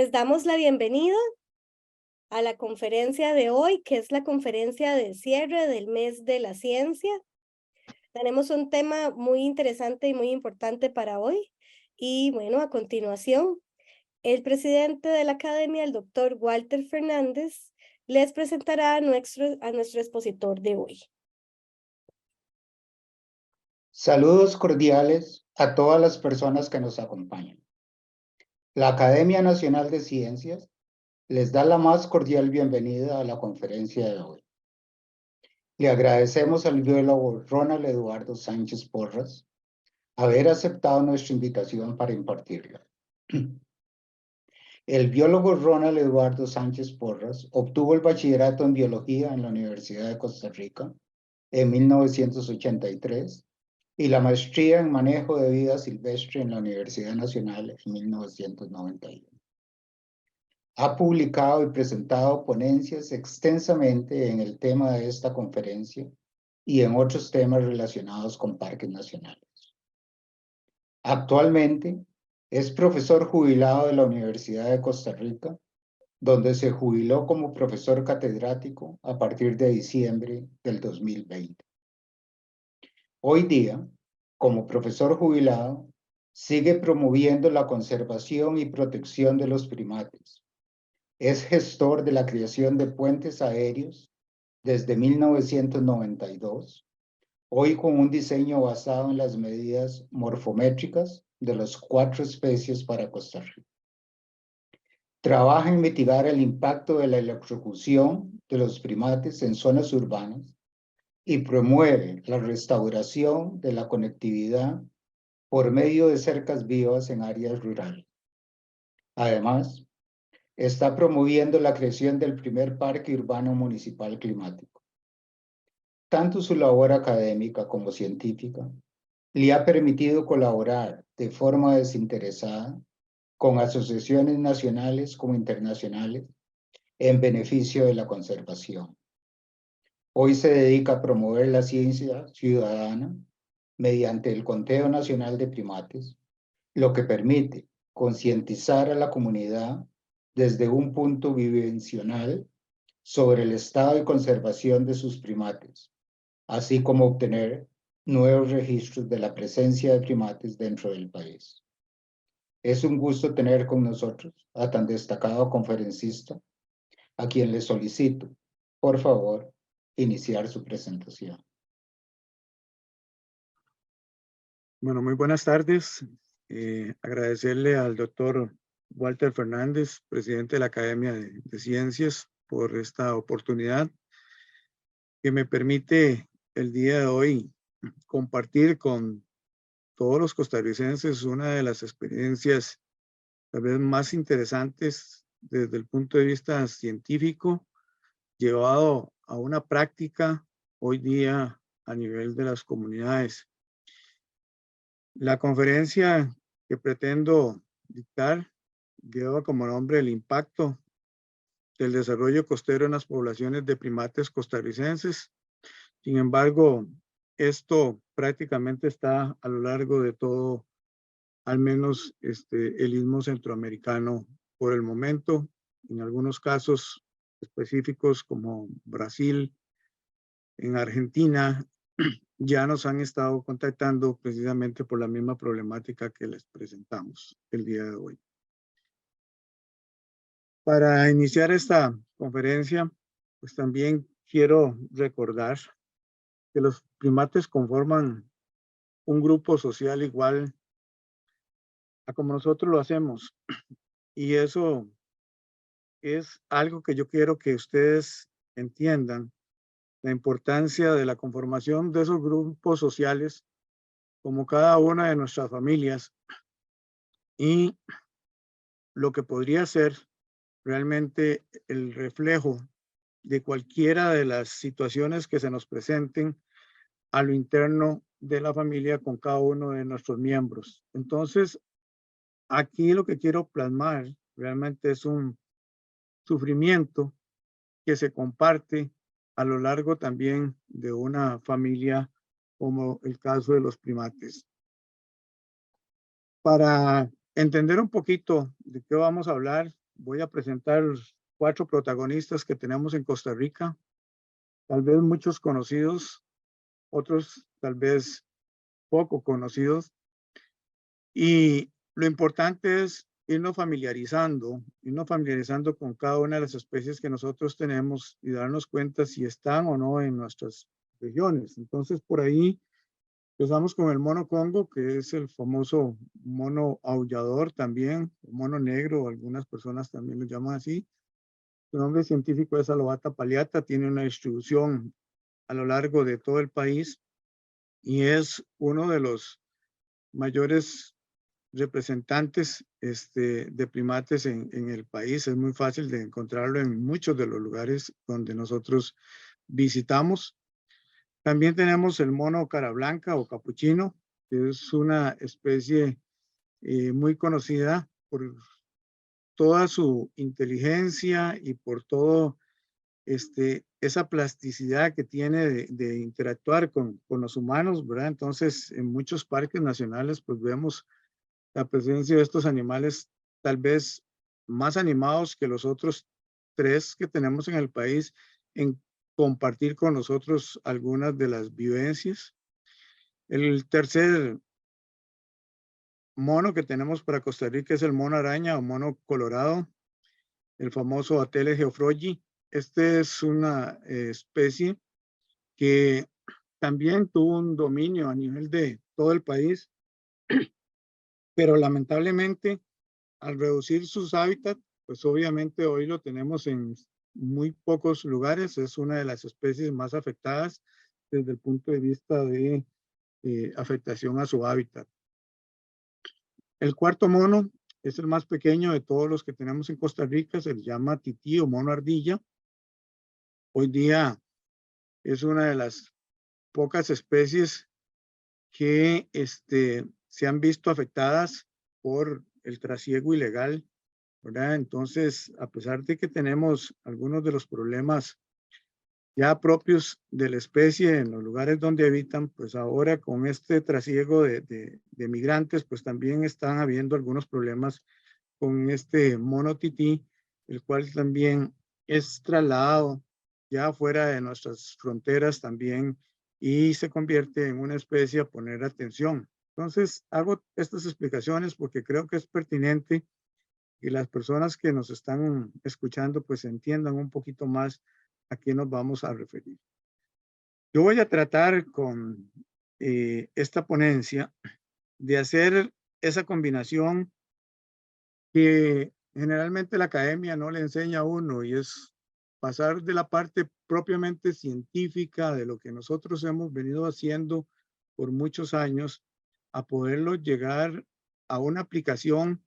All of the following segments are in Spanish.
Les damos la bienvenida a la conferencia de hoy, que es la conferencia de cierre del mes de la ciencia. Tenemos un tema muy interesante y muy importante para hoy. Y bueno, a continuación, el presidente de la academia, el doctor Walter Fernández, les presentará a nuestro expositor de hoy. Saludos cordiales a todas las personas que nos acompañan. La Academia Nacional de Ciencias les da la más cordial bienvenida a la conferencia de hoy. Le agradecemos al biólogo Ronald Eduardo Sánchez Porras haber aceptado nuestra invitación para impartirla. El biólogo Ronald Eduardo Sánchez Porras obtuvo el bachillerato en biología en la Universidad de Costa Rica en 1983 y la maestría en manejo de vida silvestre en la Universidad Nacional en 1991. Ha publicado y presentado ponencias extensamente en el tema de esta conferencia y en otros temas relacionados con parques nacionales. Actualmente es profesor jubilado de la Universidad de Costa Rica, donde se jubiló como profesor catedrático a partir de diciembre del 2020. Hoy día, como profesor jubilado, sigue promoviendo la conservación y protección de los primates. Es gestor de la creación de puentes aéreos desde 1992, hoy con un diseño basado en las medidas morfométricas de las 4 especies para Costa Rica. Trabaja en mitigar el impacto de la electrocución de los primates en zonas urbanas y promueve la restauración de la conectividad por medio de cercas vivas en áreas rurales. Además, está promoviendo la creación del primer parque urbano municipal climático. Tanto su labor académica como científica le ha permitido colaborar de forma desinteresada con asociaciones nacionales como internacionales en beneficio de la conservación. Hoy se dedica a promover la ciencia ciudadana mediante el Conteo Nacional de Primates, lo que permite concientizar a la comunidad desde un punto vivencial sobre el estado de conservación de sus primates, así como obtener nuevos registros de la presencia de primates dentro del país. Es un gusto tener con nosotros a tan destacado conferencista, a quien le solicito, por favor, iniciar su presentación. Bueno, muy buenas tardes. Agradecerle al doctor Walter Fernández, presidente de la Academia de Ciencias, por esta oportunidad que me permite el día de hoy compartir con todos los costarricenses una de las experiencias tal vez más interesantes desde el punto de vista científico, llevado a una práctica hoy día a nivel de las comunidades. La conferencia que pretendo dictar lleva como nombre el impacto del desarrollo costero en las poblaciones de primates costarricenses. Sin embargo, esto prácticamente está a lo largo de todo, al menos el istmo centroamericano por el momento. En algunos casos específicos como Brasil, en Argentina, ya nos han estado contactando precisamente por la misma problemática que les presentamos el día de hoy. Para iniciar esta conferencia, pues también quiero recordar que los primates conforman un grupo social igual a como nosotros lo hacemos. Y eso es algo que yo quiero que ustedes entiendan, la importancia de la conformación de esos grupos sociales como cada una de nuestras familias y lo que podría ser realmente el reflejo de cualquiera de las situaciones que se nos presenten a lo interno de la familia con cada uno de nuestros miembros. Entonces, aquí lo que quiero plasmar realmente es un sufrimiento que se comparte a lo largo también de una familia, como el caso de los primates. Para entender un poquito de qué vamos a hablar, voy a presentar 4 protagonistas que tenemos en Costa Rica, tal vez muchos conocidos, otros tal vez poco conocidos. Y lo importante es irnos familiarizando con cada una de las especies que nosotros tenemos y darnos cuenta si están o no en nuestras regiones. Entonces, por ahí empezamos con el mono congo, que es el famoso mono aullador también, mono negro, algunas personas también lo llaman así. Su nombre científico es Alouatta palliata, tiene una distribución a lo largo de todo el país y es uno de los mayores representantes de primates en el país. Es muy fácil de encontrarlo en muchos de los lugares donde nosotros visitamos. También tenemos el mono cara blanca o capuchino, que es una especie muy conocida por toda su inteligencia y por todo esa plasticidad que tiene de interactuar con los humanos, ¿verdad? Entonces, en muchos parques nacionales, pues vemos la presencia de estos animales tal vez más animados que los otros 3 que tenemos en el país en compartir con nosotros algunas de las vivencias. El tercer mono que tenemos para Costa Rica es el mono araña o mono colorado, el famoso Ateles geoffroyi. Este es una especie que también tuvo un dominio a nivel de todo el país, pero lamentablemente al reducir sus hábitats, pues obviamente hoy lo tenemos en muy pocos lugares. Es una de las especies más afectadas desde el punto de vista de afectación a su hábitat. El cuarto mono es el más pequeño de todos los que tenemos en Costa Rica, se le llama tití o mono ardilla. Hoy día es una de las pocas especies que se han visto afectadas por el trasiego ilegal, ¿verdad? Entonces, a pesar de que tenemos algunos de los problemas ya propios de la especie en los lugares donde habitan, pues ahora con este trasiego de migrantes, pues también están habiendo algunos problemas con este mono tití, el cual también es trasladado ya fuera de nuestras fronteras también y se convierte en una especie a poner atención. Entonces, hago estas explicaciones porque creo que es pertinente que las personas que nos están escuchando pues entiendan un poquito más a qué nos vamos a referir. Yo voy a tratar con esta ponencia de hacer esa combinación que generalmente la academia no le enseña a uno y es pasar de la parte propiamente científica de lo que nosotros hemos venido haciendo por muchos años a poderlo llegar a una aplicación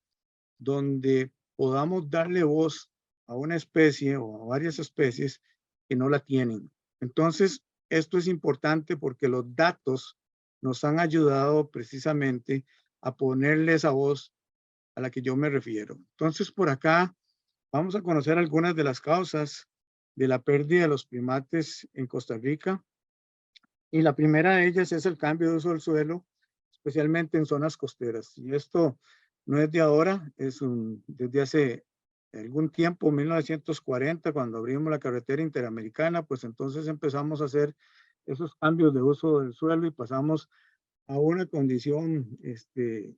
donde podamos darle voz a una especie o a varias especies que no la tienen. Entonces, esto es importante porque los datos nos han ayudado precisamente a ponerle esa voz a la que yo me refiero. Entonces, por acá vamos a conocer algunas de las causas de la pérdida de los primates en Costa Rica. Y la primera de ellas es el cambio de uso del suelo, especialmente en zonas costeras. Y esto no es de ahora, desde hace algún tiempo, 1940, cuando abrimos la carretera interamericana, pues entonces empezamos a hacer esos cambios de uso del suelo y pasamos a una condición,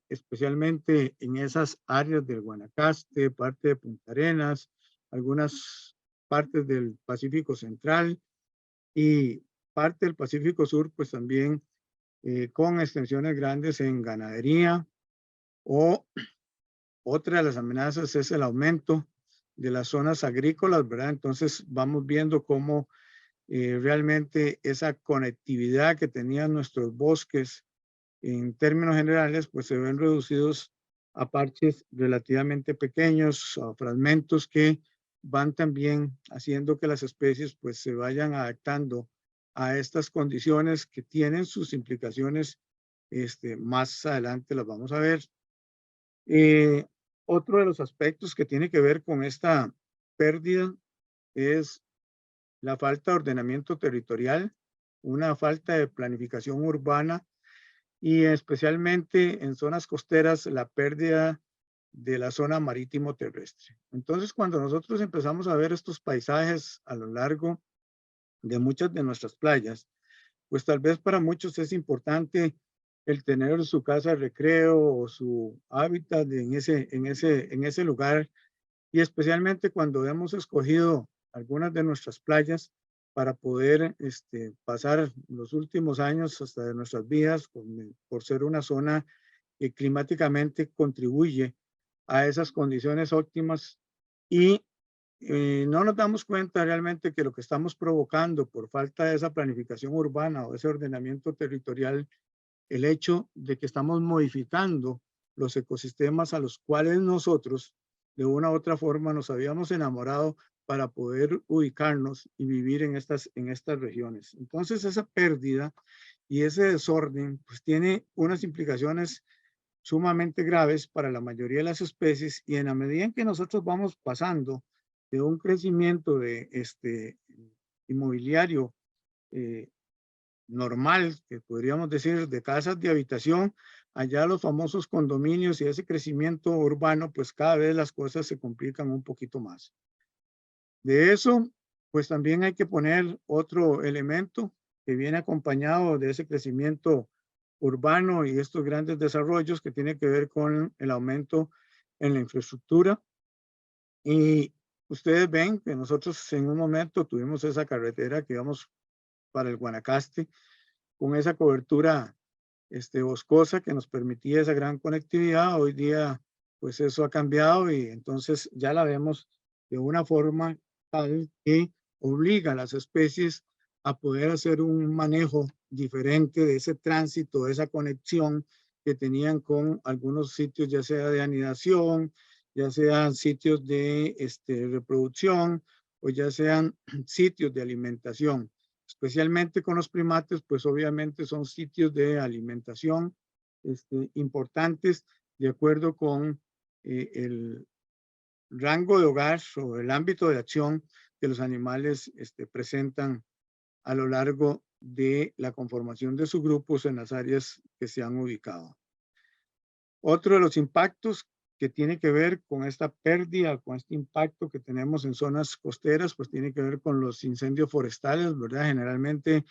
especialmente en esas áreas del Guanacaste, parte de Punta Arenas, algunas partes del Pacífico Central y parte del Pacífico Sur, pues también con extensiones grandes en ganadería, o otra de las amenazas es el aumento de las zonas agrícolas, ¿verdad? Entonces vamos viendo cómo realmente esa conectividad que tenían nuestros bosques en términos generales, pues se ven reducidos a parches relativamente pequeños, a fragmentos que van también haciendo que las especies pues se vayan adaptando a estas condiciones que tienen sus implicaciones, más adelante las vamos a ver. Otro de los aspectos que tiene que ver con esta pérdida es la falta de ordenamiento territorial, una falta de planificación urbana y especialmente en zonas costeras la pérdida de la zona marítimo terrestre. Entonces, cuando nosotros empezamos a ver estos paisajes a lo largo de muchas de nuestras playas, pues tal vez para muchos es importante el tener su casa de recreo o su hábitat en ese lugar, y especialmente cuando hemos escogido algunas de nuestras playas para poder pasar los últimos años hasta de nuestras vidas, por ser una zona que climáticamente contribuye a esas condiciones óptimas, y no nos damos cuenta realmente que lo que estamos provocando por falta de esa planificación urbana o ese ordenamiento territorial, el hecho de que estamos modificando los ecosistemas a los cuales nosotros de una u otra forma nos habíamos enamorado para poder ubicarnos y vivir en estas regiones. Entonces esa pérdida y ese desorden pues tiene unas implicaciones sumamente graves para la mayoría de las especies, y en la medida en que nosotros vamos pasando de un crecimiento de inmobiliario normal, que podríamos decir de casas de habitación, allá los famosos condominios y ese crecimiento urbano, pues cada vez las cosas se complican un poquito más. De eso, pues también hay que poner otro elemento que viene acompañado de ese crecimiento urbano y estos grandes desarrollos, que tiene que ver con el aumento en la infraestructura. Y ustedes ven que nosotros en un momento tuvimos esa carretera que íbamos para el Guanacaste, con esa cobertura boscosa que nos permitía esa gran conectividad. Hoy día, pues eso ha cambiado, y entonces ya la vemos de una forma tal que obliga a las especies a poder hacer un manejo diferente de ese tránsito, de esa conexión que tenían con algunos sitios, ya sea de anidación, ya sean sitios de reproducción, o ya sean sitios de alimentación. Especialmente con los primates, pues obviamente son sitios de alimentación importantes, de acuerdo con el rango de hogar o el ámbito de acción que los animales presentan a lo largo de la conformación de sus grupos en las áreas que se han ubicado. Otro de los impactos que tiene que ver con esta pérdida, con este impacto que tenemos en zonas costeras, pues tiene que ver con los incendios forestales, ¿verdad? Generalmente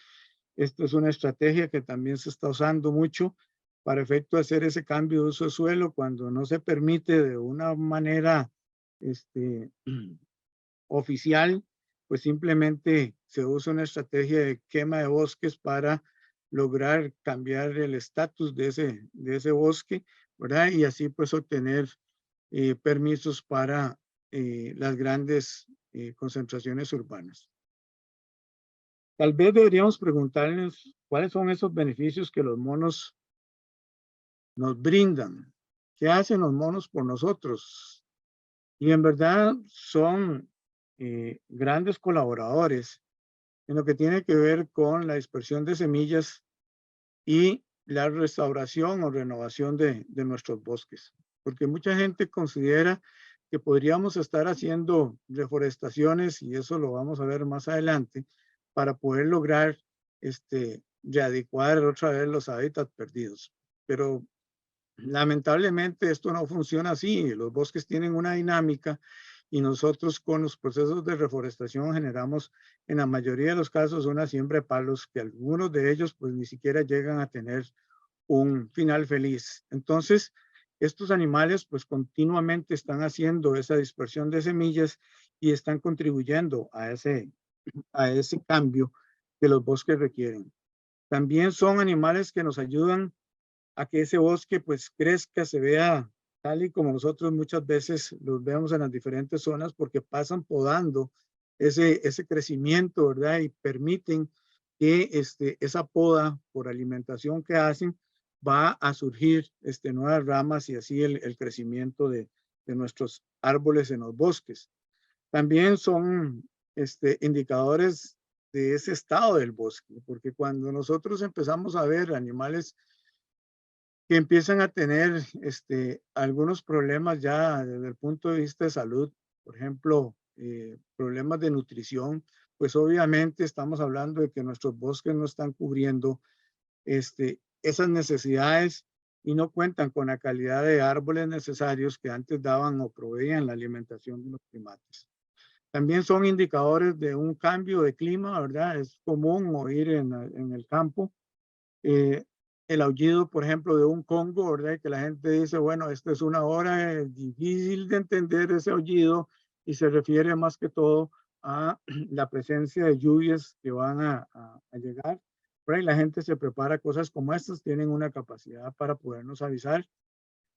esto es una estrategia que también se está usando mucho para efecto de hacer ese cambio de uso de suelo cuando no se permite de una manera oficial, pues simplemente se usa una estrategia de quema de bosques para lograr cambiar el estatus de ese bosque, ¿verdad? Y así pues obtener permisos para las grandes concentraciones urbanas. Tal vez deberíamos preguntarnos cuáles son esos beneficios que los monos nos brindan. ¿Qué hacen los monos por nosotros? Y en verdad son grandes colaboradores en lo que tiene que ver con la dispersión de semillas y la restauración o renovación de nuestros bosques. Porque mucha gente considera que podríamos estar haciendo reforestaciones, y eso lo vamos a ver más adelante, para poder lograr readecuar otra vez los hábitats perdidos. Pero lamentablemente esto no funciona así. Los bosques tienen una dinámica, y nosotros con los procesos de reforestación generamos en la mayoría de los casos una siembra de palos que algunos de ellos pues ni siquiera llegan a tener un final feliz. Entonces, estos animales pues continuamente están haciendo esa dispersión de semillas y están contribuyendo a ese cambio que los bosques requieren. También son animales que nos ayudan a que ese bosque pues crezca, se vea tal y como nosotros muchas veces los vemos en las diferentes zonas, porque pasan podando ese crecimiento, ¿verdad? Y permiten que esa poda por alimentación que hacen va a surgir nuevas ramas, y así el crecimiento de nuestros árboles en los bosques. También son indicadores de ese estado del bosque, porque cuando nosotros empezamos a ver animales que empiezan a tener algunos problemas ya desde el punto de vista de salud, por ejemplo, problemas de nutrición, pues obviamente estamos hablando de que nuestros bosques no están cubriendo esas necesidades, y no cuentan con la calidad de árboles necesarios que antes daban o proveían la alimentación de los primates. También son indicadores de un cambio de clima, ¿verdad? Es común oír en el campo el aullido, por ejemplo, de un congo, ¿verdad? Que la gente dice, bueno, esta es una hora difícil de entender ese aullido y se refiere más que todo a la presencia de lluvias que van a llegar. ¿Verdad? Y la gente se prepara cosas como estas, tienen una capacidad para podernos avisar.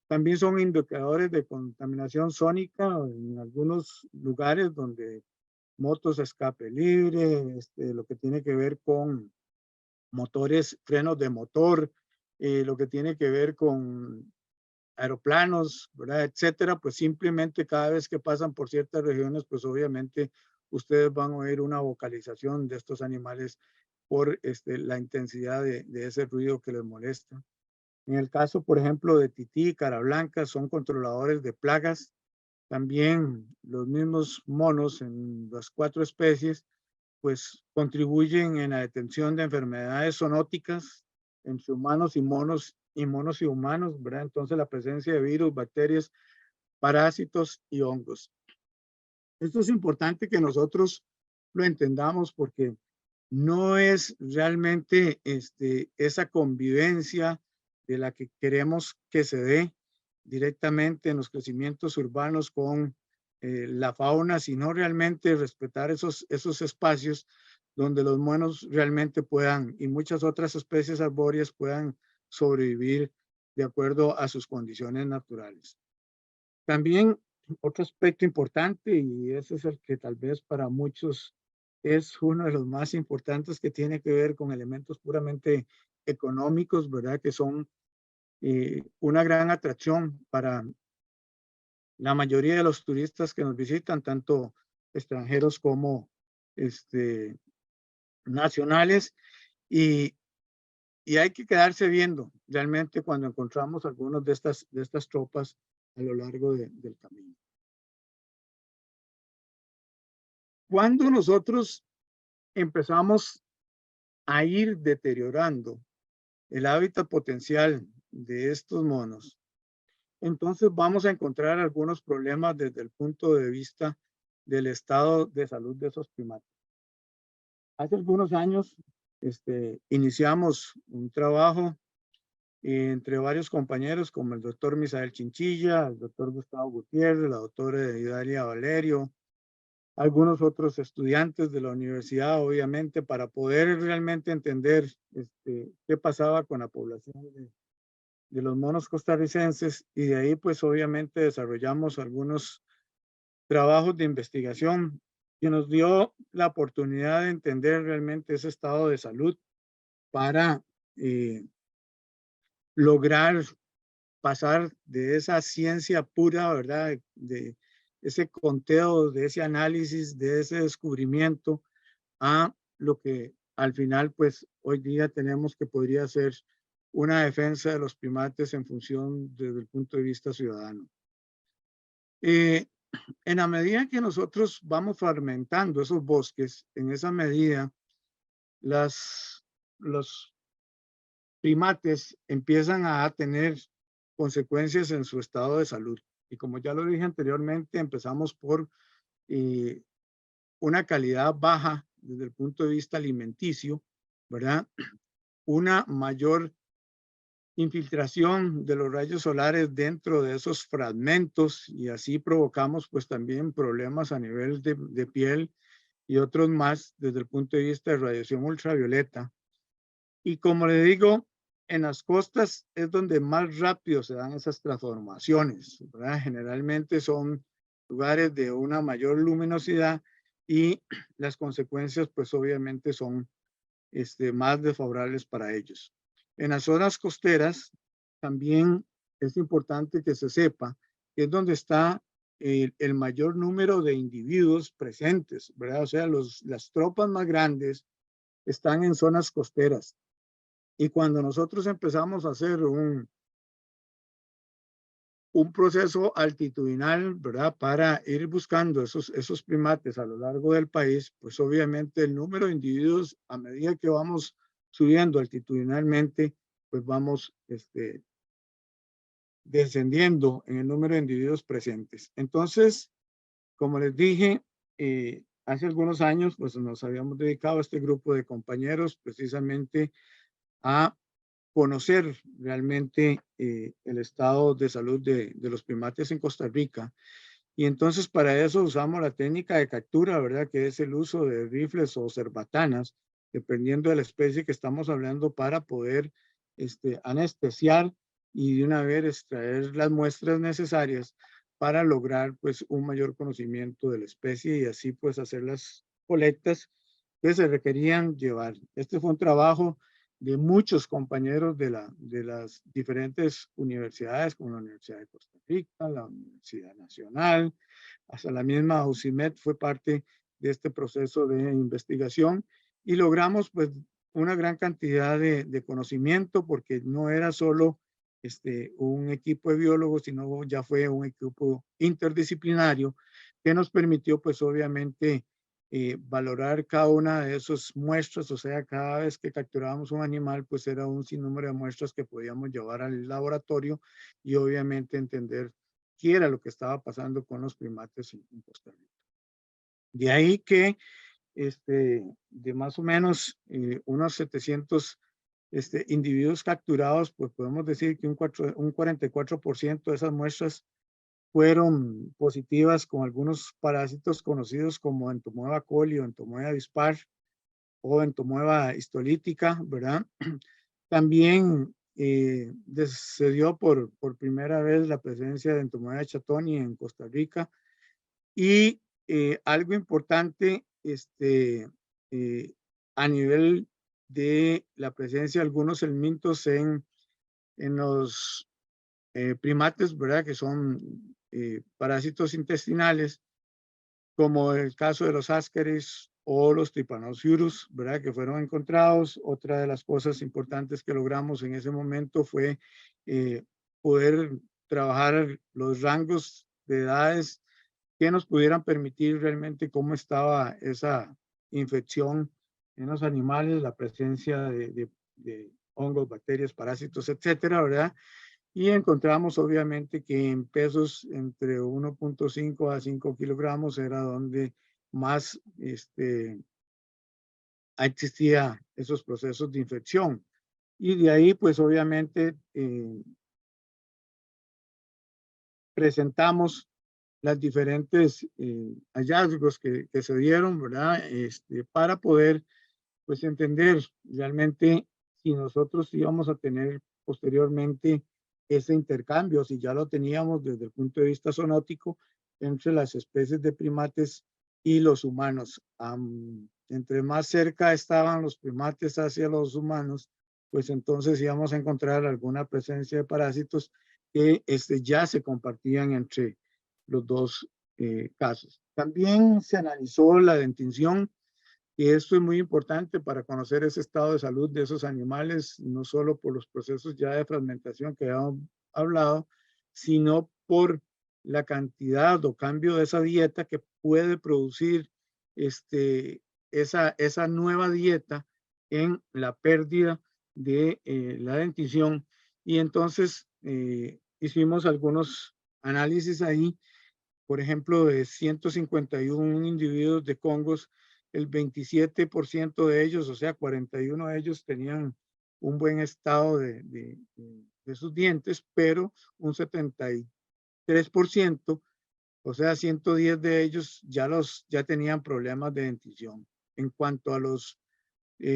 También son indicadores de contaminación sónica en algunos lugares donde motos a escape libre, lo que tiene que ver con motores, frenos de motor, lo que tiene que ver con aeroplanos, ¿verdad? Etcétera, pues simplemente cada vez que pasan por ciertas regiones, pues obviamente ustedes van a oír una vocalización de estos animales por la intensidad de ese ruido que les molesta. En el caso, por ejemplo, de tití y cara blanca, son controladores de plagas. También los mismos monos en las 4 especies pues contribuyen en la detención de enfermedades zoonóticas entre humanos y monos y humanos, ¿verdad? Entonces la presencia de virus, bacterias, parásitos y hongos. Esto es importante que nosotros lo entendamos porque no es realmente esa convivencia de la que queremos que se dé directamente en los crecimientos urbanos con la fauna, sino realmente respetar esos espacios donde los monos realmente puedan y muchas otras especies arbóreas puedan sobrevivir de acuerdo a sus condiciones naturales. También otro aspecto importante, y ese es el que tal vez para muchos es uno de los más importantes, que tiene que ver con elementos puramente económicos, ¿verdad? Que son una gran atracción para la mayoría de los turistas que nos visitan, tanto extranjeros como nacionales, y hay que quedarse viendo realmente cuando encontramos algunas de estas tropas a lo largo del camino. Cuando nosotros empezamos a ir deteriorando el hábitat potencial de estos monos, entonces vamos a encontrar algunos problemas desde el punto de vista del estado de salud de esos primates. Hace algunos años iniciamos un trabajo entre varios compañeros como el doctor Misael Chinchilla, el doctor Gustavo Gutiérrez, la doctora Idalia Valerio, algunos otros estudiantes de la universidad, obviamente, para poder realmente entender qué pasaba con la población de los monos costarricenses, y de ahí pues obviamente desarrollamos algunos trabajos de investigación que nos dio la oportunidad de entender realmente ese estado de salud para lograr pasar de esa ciencia pura, ¿verdad? De ese conteo, de ese análisis, de ese descubrimiento, a lo que al final, pues hoy día tenemos que podría ser una defensa de los primates en función desde el punto de vista ciudadano. En la medida que nosotros vamos fragmentando esos bosques, en esa medida los primates empiezan a tener consecuencias en su estado de salud. Y como ya lo dije anteriormente, empezamos por una calidad baja desde el punto de vista alimenticio, ¿verdad? Una mayor infiltración de los rayos solares dentro de esos fragmentos, y así provocamos pues también problemas a nivel de piel y otros más desde el punto de vista de radiación ultravioleta. Y como le digo, en las costas es donde más rápido se dan esas transformaciones, ¿verdad? Generalmente son lugares de una mayor luminosidad y las consecuencias pues obviamente son más desfavorables para ellos. En las zonas costeras también es importante que se sepa que es donde está el mayor número de individuos presentes, ¿verdad? O sea, las tropas más grandes están en zonas costeras. Y cuando nosotros empezamos a hacer un proceso altitudinal, ¿verdad? Para ir buscando esos primates a lo largo del país, pues obviamente el número de individuos a medida que vamos subiendo altitudinalmente, pues vamos descendiendo en el número de individuos presentes. Entonces, como les dije, hace algunos años pues nos habíamos dedicado a este grupo de compañeros precisamente a conocer realmente el estado de salud de los primates en Costa Rica. Y entonces para eso usamos la técnica de captura, ¿verdad? Que es el uso de rifles o cerbatanas, dependiendo de la especie que estamos hablando, para poder anestesiar y de una vez extraer las muestras necesarias para lograr pues un mayor conocimiento de la especie y así pues hacer las colectas que se requerían llevar. Este fue un trabajo de muchos compañeros de las diferentes universidades, como la Universidad de Costa Rica, la Universidad Nacional, hasta la misma UCIMED fue parte de este proceso de investigación y logramos pues una gran cantidad de conocimiento porque no era solo un equipo de biólogos, sino ya fue un equipo interdisciplinario que nos permitió pues obviamente valorar cada una de esas muestras, o sea, cada vez que capturábamos un animal, pues era un sinnúmero de muestras que podíamos llevar al laboratorio y obviamente entender qué era lo que estaba pasando con los primates en Costa Rica. De ahí que de más o menos unos 700 individuos capturados, pues podemos decir que un 44% de esas muestras fueron positivas con algunos parásitos conocidos como Entomoeba coli o Entomoeba dispar o Entomoeba histolítica, ¿verdad? También se dio por primera vez la presencia de Entomoeba chatoni en Costa Rica y algo importante a nivel de la presencia de algunos helmintos en los primates, ¿verdad? Que son parásitos intestinales, como el caso de los Ascaris o los Trypanosurus, ¿verdad? Que fueron encontrados. Otra de las cosas importantes que logramos en ese momento fue poder trabajar los rangos de edades que nos pudieran permitir realmente cómo estaba esa infección en los animales, la presencia de hongos, bacterias, parásitos, etcétera, ¿verdad? Y encontramos obviamente que en pesos entre 1.5 a 5 kilogramos era donde más existía esos procesos de infección. Y de ahí pues obviamente presentamos las diferentes hallazgos que se dieron, ¿verdad? Para poder pues entender realmente si nosotros íbamos a tener posteriormente ese intercambio, si ya lo teníamos desde el punto de vista zoonótico entre las especies de primates y los humanos. Entre más cerca estaban los primates hacia los humanos, pues entonces íbamos a encontrar alguna presencia de parásitos que ya se compartían entre los dos casos. También se analizó la dentición y esto es muy importante para conocer ese estado de salud de esos animales, no solo por los procesos ya de fragmentación que hemos hablado, sino por la cantidad o cambio de esa dieta que puede producir esa nueva dieta en la pérdida de la dentición. Y entonces hicimos algunos análisis ahí, por ejemplo, de 151 individuos de congos, el 27% de ellos, o sea, 41 de ellos tenían un buen estado de sus dientes, pero un 73%, o sea, 110 de ellos ya tenían problemas de dentición. En cuanto a los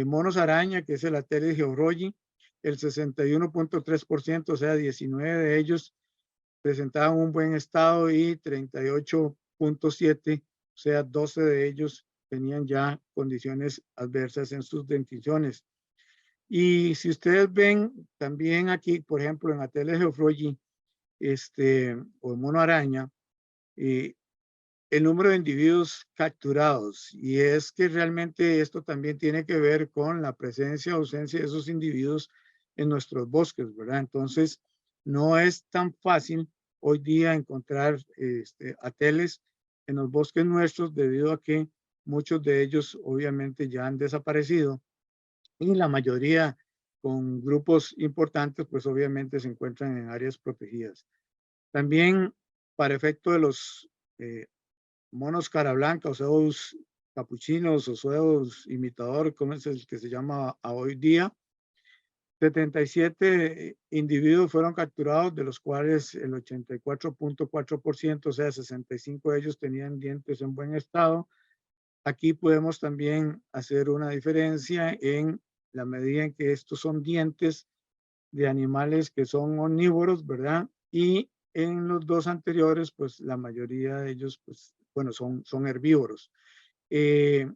monos araña, que es el Ateles georroyi, el 61.3%, o sea, 19 de ellos presentaban un buen estado y 38.7, o sea, 12 de ellos tenían ya condiciones adversas en sus denticiones. Y si ustedes ven también aquí, por ejemplo, en Ateles georroyi, o mono araña, el número de individuos capturados, y es que realmente esto también tiene que ver con la presencia o ausencia de esos individuos en nuestros bosques, ¿verdad? Entonces, no es tan fácil hoy día encontrar ateles en los bosques nuestros debido a que muchos de ellos obviamente ya han desaparecido y la mayoría con grupos importantes, pues obviamente se encuentran en áreas protegidas. También para efecto de los monos cara blanca o cebos capuchinos o cebos imitador, como es el que se llama a hoy día, 77 individuos fueron capturados, de los cuales el 84.4%, o sea, 65 de ellos tenían dientes en buen estado. Aquí podemos también hacer una diferencia en la medida en que estos son dientes de animales que son omnívoros, ¿verdad? Y en los dos anteriores, pues la mayoría de ellos, pues, bueno, son herbívoros. En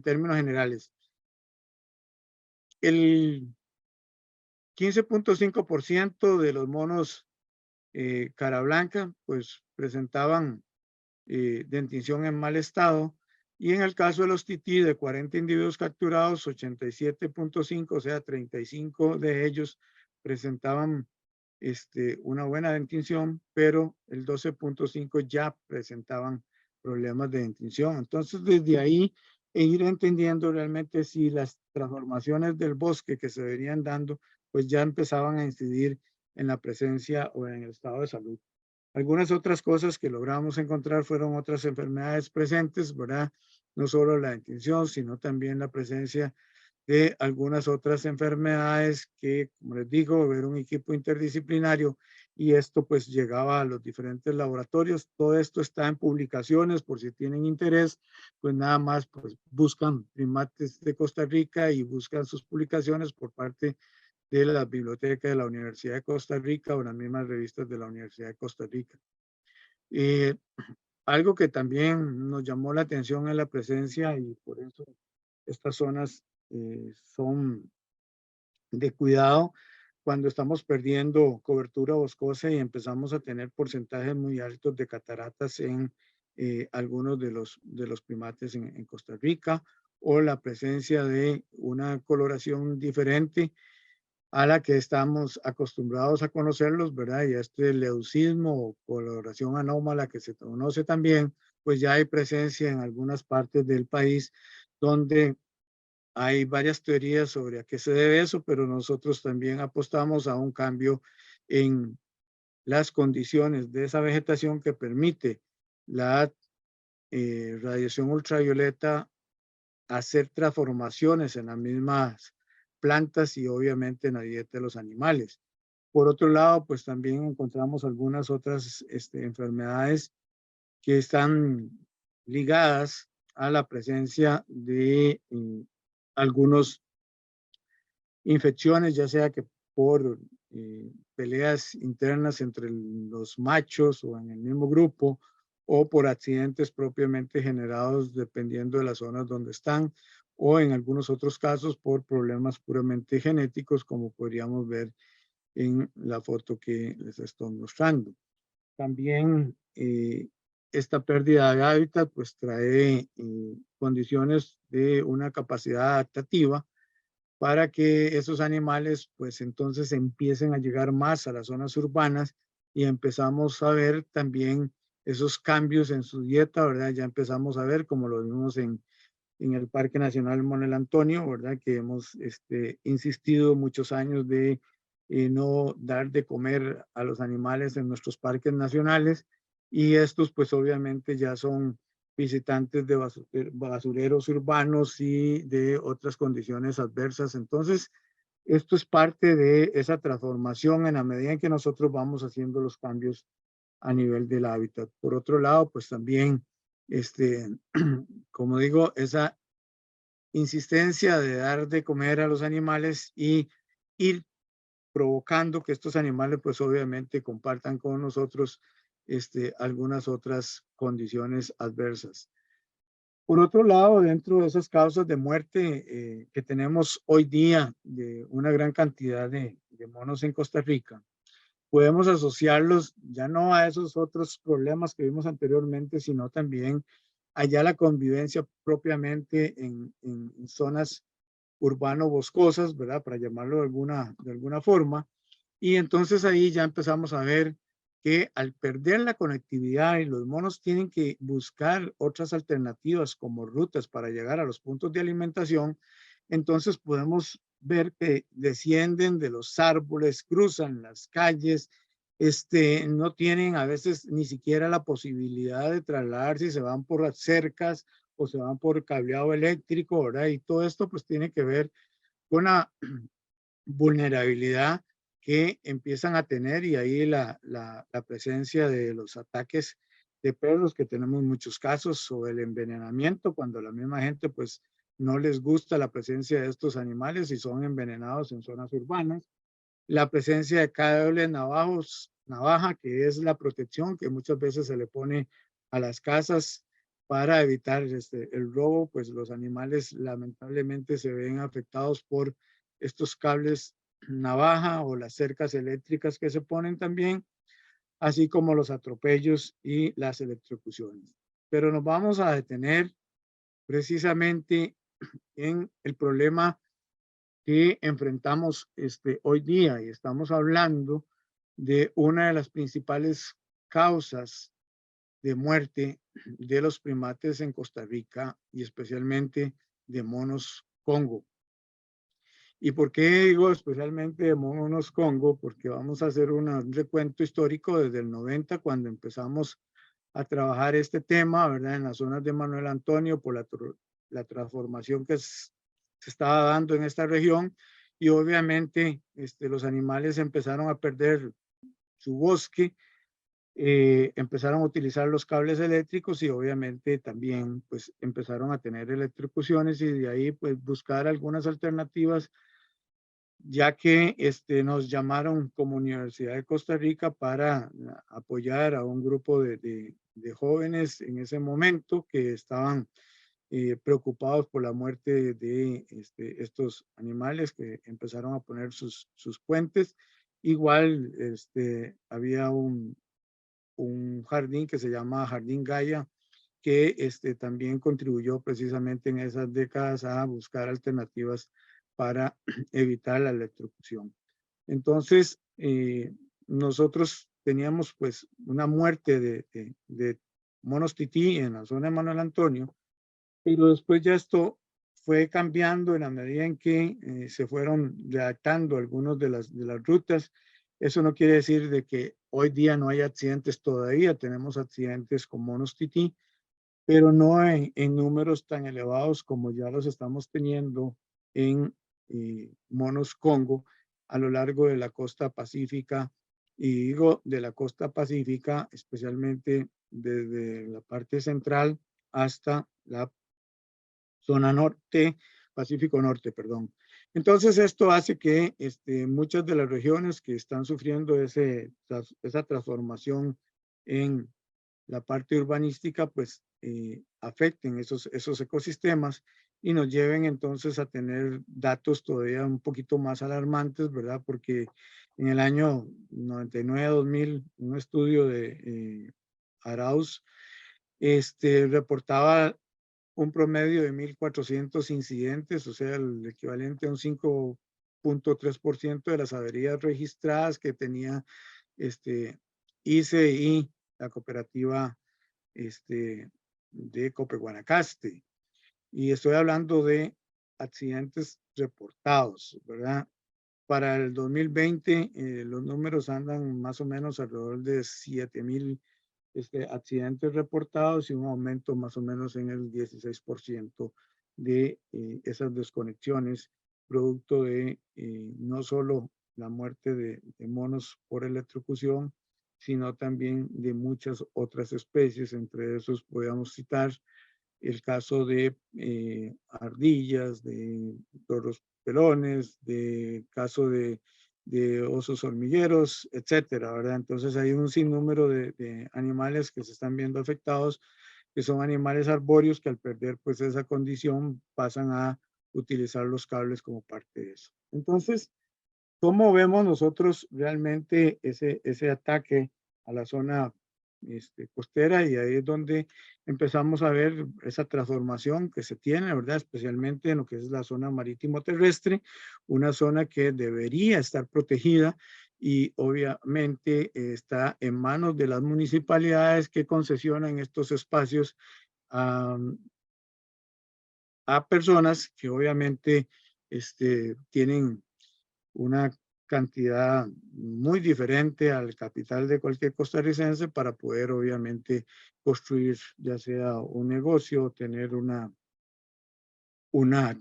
términos generales, el 15.5% de los monos cara blanca, pues presentaban dentición en mal estado. Y en el caso de los tití, de 40 individuos capturados, 87.5, o sea, 35 de ellos presentaban una buena dentición, pero el 12.5 ya presentaban problemas de dentición. Entonces, desde ahí, ir entendiendo realmente si las transformaciones del bosque que se venían dando, pues ya empezaban a incidir en la presencia o en el estado de salud. Algunas otras cosas que logramos encontrar fueron otras enfermedades presentes, ¿verdad? No solo la dentición, sino también la presencia de algunas otras enfermedades que, como les digo, era un equipo interdisciplinario y esto pues llegaba a los diferentes laboratorios. Todo esto está en publicaciones, por si tienen interés, pues nada más pues buscan primates de Costa Rica y buscan sus publicaciones por parte de la biblioteca de la Universidad de Costa Rica o las mismas revistas de la Universidad de Costa Rica. Algo que también nos llamó la atención es la presencia, y por eso estas zonas son de cuidado cuando estamos perdiendo cobertura boscosa y empezamos a tener porcentajes muy altos de cataratas en algunos de los primates en Costa Rica, o la presencia de una coloración diferente a la que estamos acostumbrados a conocerlos, ¿verdad? Y este leucismo o coloración anómala que se conoce también, pues ya hay presencia en algunas partes del país donde hay varias teorías sobre a qué se debe eso, pero nosotros también apostamos a un cambio en las condiciones de esa vegetación que permite la radiación ultravioleta hacer transformaciones en las mismas plantas y obviamente en la dieta de los animales. Por otro lado, pues también encontramos algunas otras enfermedades que están ligadas a la presencia de algunos infecciones, ya sea que por peleas internas entre los machos o en el mismo grupo, o por accidentes propiamente generados dependiendo de las zonas donde están, o en algunos otros casos por problemas puramente genéticos, como podríamos ver en la foto que les estoy mostrando. También esta pérdida de hábitat pues trae condiciones de una capacidad adaptativa para que esos animales pues entonces empiecen a llegar más a las zonas urbanas y empezamos a ver también esos cambios en su dieta, ¿verdad? Ya empezamos a ver, como lo vimos en el Parque Nacional Monel Antonio, ¿verdad? Que hemos insistido muchos años de no dar de comer a los animales en nuestros parques nacionales, y estos pues obviamente ya son visitantes de basureros urbanos y de otras condiciones adversas. Entonces, esto es parte de esa transformación en la medida en que nosotros vamos haciendo los cambios a nivel del hábitat. Por otro lado, pues también, como digo, esa insistencia de dar de comer a los animales y ir provocando que estos animales pues obviamente compartan con nosotros algunas otras condiciones adversas. Por otro lado, dentro de esas causas de muerte que tenemos hoy día de una gran cantidad de monos en Costa Rica, podemos asociarlos ya no a esos otros problemas que vimos anteriormente, sino también allá la convivencia propiamente en zonas urbano-boscosas, ¿verdad? Para llamarlo de alguna forma. Y entonces ahí ya empezamos a ver que al perder la conectividad y los monos tienen que buscar otras alternativas como rutas para llegar a los puntos de alimentación, entonces podemos ver que descienden de los árboles, cruzan las calles, no tienen a veces ni siquiera la posibilidad de trasladarse, si se van por las cercas o se van por cableado eléctrico, ¿verdad? Y todo esto pues tiene que ver con la vulnerabilidad que empiezan a tener, y ahí la presencia de los ataques de perros, que tenemos muchos casos, o el envenenamiento, cuando la misma gente pues no les gusta la presencia de estos animales y son envenenados en zonas urbanas. La presencia de cables navaja, que es la protección que muchas veces se le pone a las casas para evitar el robo, pues los animales lamentablemente se ven afectados por estos cables navaja o las cercas eléctricas que se ponen también, así como los atropellos y las electrocuciones. Pero nos vamos a detener precisamente en el problema que enfrentamos hoy día, y estamos hablando de una de las principales causas de muerte de los primates en Costa Rica, y especialmente de monos Congo. ¿Y por qué digo especialmente de monos Congo? Porque vamos a hacer un recuento histórico desde el 90, cuando empezamos a trabajar este tema, ¿verdad? En las zonas de Manuel Antonio, por la transformación que se estaba dando en esta región, y obviamente los animales empezaron a perder su bosque, empezaron a utilizar los cables eléctricos, y obviamente también pues empezaron a tener electrocuciones, y de ahí pues buscar algunas alternativas, ya que nos llamaron como Universidad de Costa Rica para apoyar a un grupo de jóvenes en ese momento que estaban preocupados por la muerte de estos animales, que empezaron a poner sus puentes. Igual había un jardín que se llama Jardín Gaia, que también contribuyó precisamente en esas décadas a buscar alternativas para evitar la electrocución. Entonces, nosotros teníamos pues una muerte de monos tití en la zona de Manuel Antonio, pero después ya esto fue cambiando en la medida en que se fueron redactando algunas de las rutas. Eso no quiere decir de que hoy día no hay accidentes todavía, tenemos accidentes con monos tití, pero no en números tan elevados como ya los estamos teniendo en monos Congo a lo largo de la costa pacífica. Y digo de la costa pacífica, especialmente desde la parte central hasta la zona norte, Pacífico Norte, perdón. Entonces esto hace que muchas de las regiones que están sufriendo esa transformación en la parte urbanística, pues afecten esos ecosistemas, y nos lleven entonces a tener datos todavía un poquito más alarmantes, ¿verdad? Porque en el año 99-2000, un estudio de Arauz reportaba un promedio de 1.400 incidentes, o sea, el equivalente a un 5.3% de las averías registradas que tenía ICI, la cooperativa de Cope-Guanacaste. Y estoy hablando de accidentes reportados, ¿verdad? Para el 2020, los números andan más o menos alrededor de 7.000 accidentes reportados, y un aumento más o menos en el 16% de esas desconexiones, producto de no solo la muerte de monos por electrocución, sino también de muchas otras especies. Entre esos podríamos citar el caso de ardillas, de toros pelones, de caso de osos hormigueros, etcétera, ¿verdad? Entonces hay un sinnúmero de animales que se están viendo afectados, que son animales arbóreos, que al perder pues esa condición pasan a utilizar los cables como parte de eso. Entonces, ¿cómo vemos nosotros realmente ese ataque a la zona costera? Y ahí es donde empezamos a ver esa transformación que se tiene, ¿verdad? Especialmente en lo que es la zona marítimo terrestre, una zona que debería estar protegida, y obviamente está en manos de las municipalidades que concesionan estos espacios a personas que obviamente tienen una cantidad muy diferente al capital de cualquier costarricense para poder obviamente construir ya sea un negocio o tener una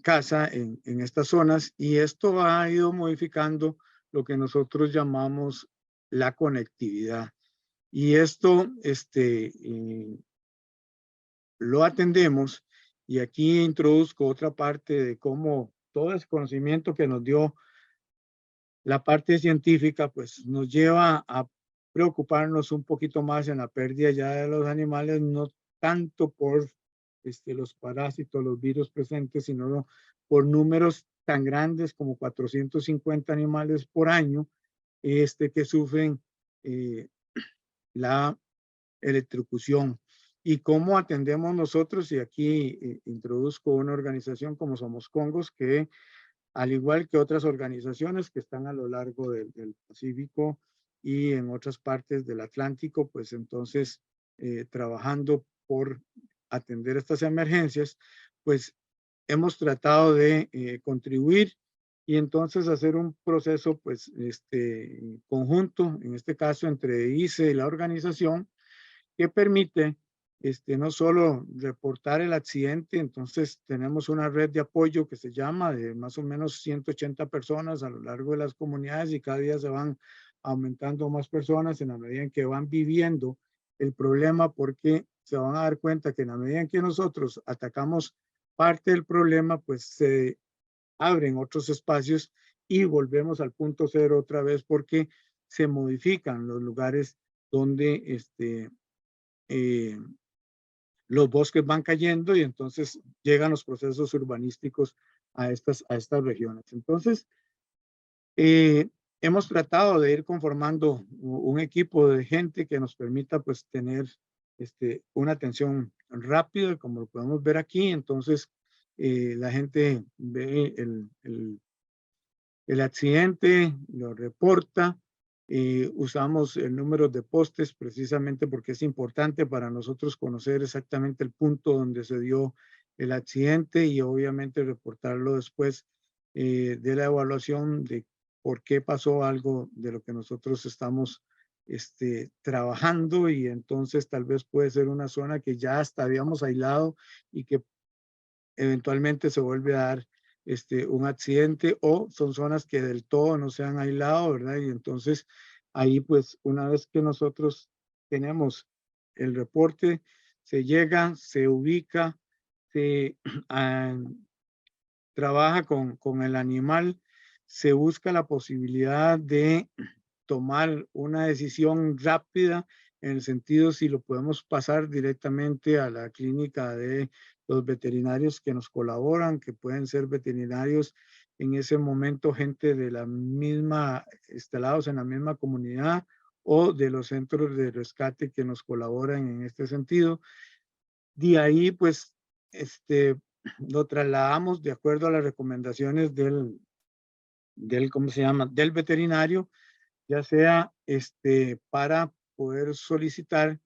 casa en estas zonas, y esto ha ido modificando lo que nosotros llamamos la conectividad. Y esto lo atendemos, y aquí introduzco otra parte de cómo todo ese conocimiento que nos dio la parte científica, pues nos lleva a preocuparnos un poquito más en la pérdida ya de los animales, no tanto por los parásitos, los virus presentes, sino por números tan grandes como 450 animales por año que sufren la electrocución. ¿Y cómo atendemos nosotros? Y aquí introduzco una organización como Somos Congos, que al igual que otras organizaciones que están a lo largo del Pacífico y en otras partes del Atlántico, pues entonces trabajando por atender estas emergencias, pues hemos tratado de contribuir y entonces hacer un proceso pues conjunto, en este caso entre ICE y la organización, que permite no solo reportar el accidente. Entonces tenemos una red de apoyo que se llama de más o menos 180 personas a lo largo de las comunidades, y cada día se van aumentando más personas en la medida en que van viviendo el problema, porque se van a dar cuenta que en la medida en que nosotros atacamos parte del problema, pues se abren otros espacios y volvemos al punto cero otra vez, porque se modifican los lugares donde los bosques van cayendo, y entonces llegan los procesos urbanísticos a estas regiones. Entonces, hemos tratado de ir conformando un equipo de gente que nos permita pues tener una atención rápida, como lo podemos ver aquí. Entonces, la gente ve el accidente, lo reporta. Usamos el número de postes precisamente porque es importante para nosotros conocer exactamente el punto donde se dio el accidente, y obviamente reportarlo después de la evaluación de por qué pasó algo de lo que nosotros estamos trabajando. Y entonces tal vez puede ser una zona que ya hasta habíamos aislado y que eventualmente se vuelve a dar un accidente, o son zonas que del todo no se han aislado, ¿verdad? Y entonces ahí pues una vez que nosotros tenemos el reporte, se llega, se ubica, se trabaja con el animal, se busca la posibilidad de tomar una decisión rápida, en el sentido si lo podemos pasar directamente a la clínica de los veterinarios que nos colaboran, que pueden ser veterinarios en ese momento, gente de la misma, instalados en la misma comunidad, o de los centros de rescate que nos colaboran en este sentido. De ahí, pues, lo trasladamos de acuerdo a las recomendaciones ¿cómo se llama?, del veterinario, ya sea para poder solicitar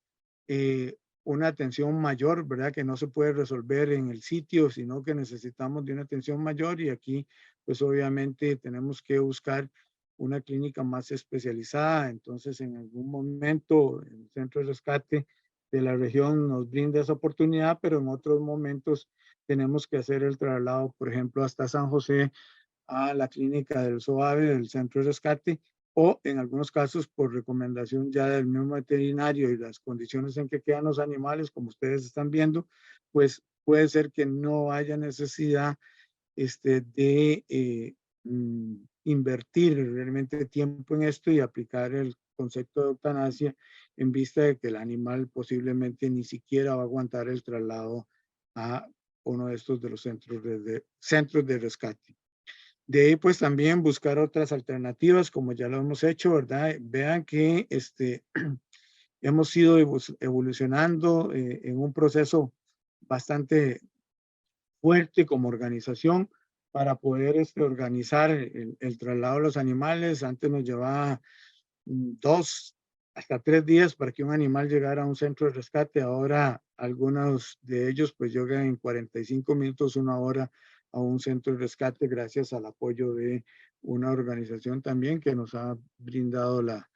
una atención mayor, ¿verdad? Que no se puede resolver en el sitio, sino que necesitamos de una atención mayor, y aquí pues obviamente tenemos que buscar una clínica más especializada. Entonces en algún momento el centro de rescate de la región nos brinda esa oportunidad, pero en otros momentos tenemos que hacer el traslado, por ejemplo, hasta San José, a la clínica del SOAVE, del centro de rescate, o en algunos casos por recomendación ya del mismo veterinario y las condiciones en que quedan los animales, como ustedes están viendo, pues puede ser que no haya necesidad de invertir realmente tiempo en esto y aplicar el concepto de eutanasia, en vista de que el animal posiblemente ni siquiera va a aguantar el traslado a uno de estos de los centros de rescate. De ahí, pues también buscar otras alternativas, como ya lo hemos hecho, ¿verdad? Vean que hemos ido evolucionando en un proceso bastante fuerte como organización para poder organizar el traslado de los animales. Antes nos llevaba 2, hasta 3 días para que un animal llegara a un centro de rescate. Ahora algunos de ellos pues llegan en 45 minutos, 1 hora a un centro de rescate gracias al apoyo de una organización también que nos ha brindado la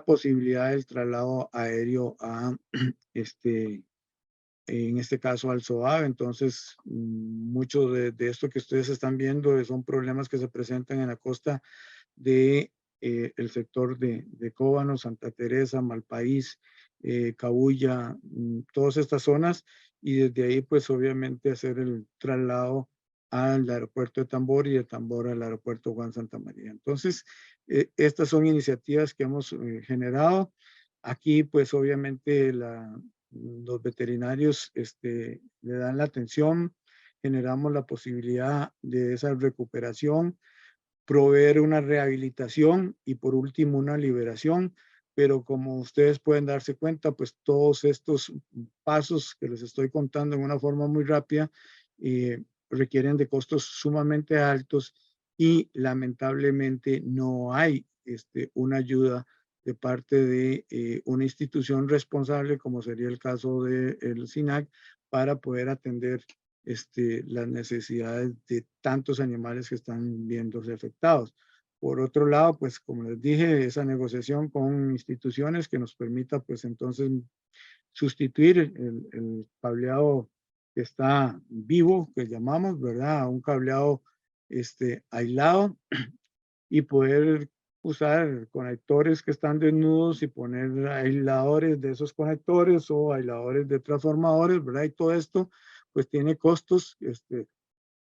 posibilidad del traslado aéreo a en este caso al SOAV. Entonces, mucho de esto que ustedes están viendo son problemas que se presentan en la costa de el sector de Cóbano, Santa Teresa, Malpaís, Cabuya, todas estas zonas, y desde ahí pues obviamente hacer el traslado al aeropuerto de Tambor y de Tambor al aeropuerto Juan Santa María. Entonces, estas son iniciativas que hemos generado. Aquí pues obviamente los veterinarios le dan la atención, generamos la posibilidad de esa recuperación, proveer una rehabilitación y por último una liberación. Pero como ustedes pueden darse cuenta, pues todos estos pasos que les estoy contando en una forma muy rápida requieren de costos sumamente altos y lamentablemente no hay una ayuda de parte de una institución responsable, como sería el caso del SINAC, para poder atender las necesidades de tantos animales que están viéndose afectados. Por otro lado, pues como les dije, esa negociación con instituciones que nos permita pues entonces sustituir el cableado que está vivo, que llamamos, ¿verdad? Un cableado aislado, y poder usar conectores que están desnudos y poner aisladores de esos conectores o aisladores de transformadores, ¿verdad? Y todo esto pues tiene costos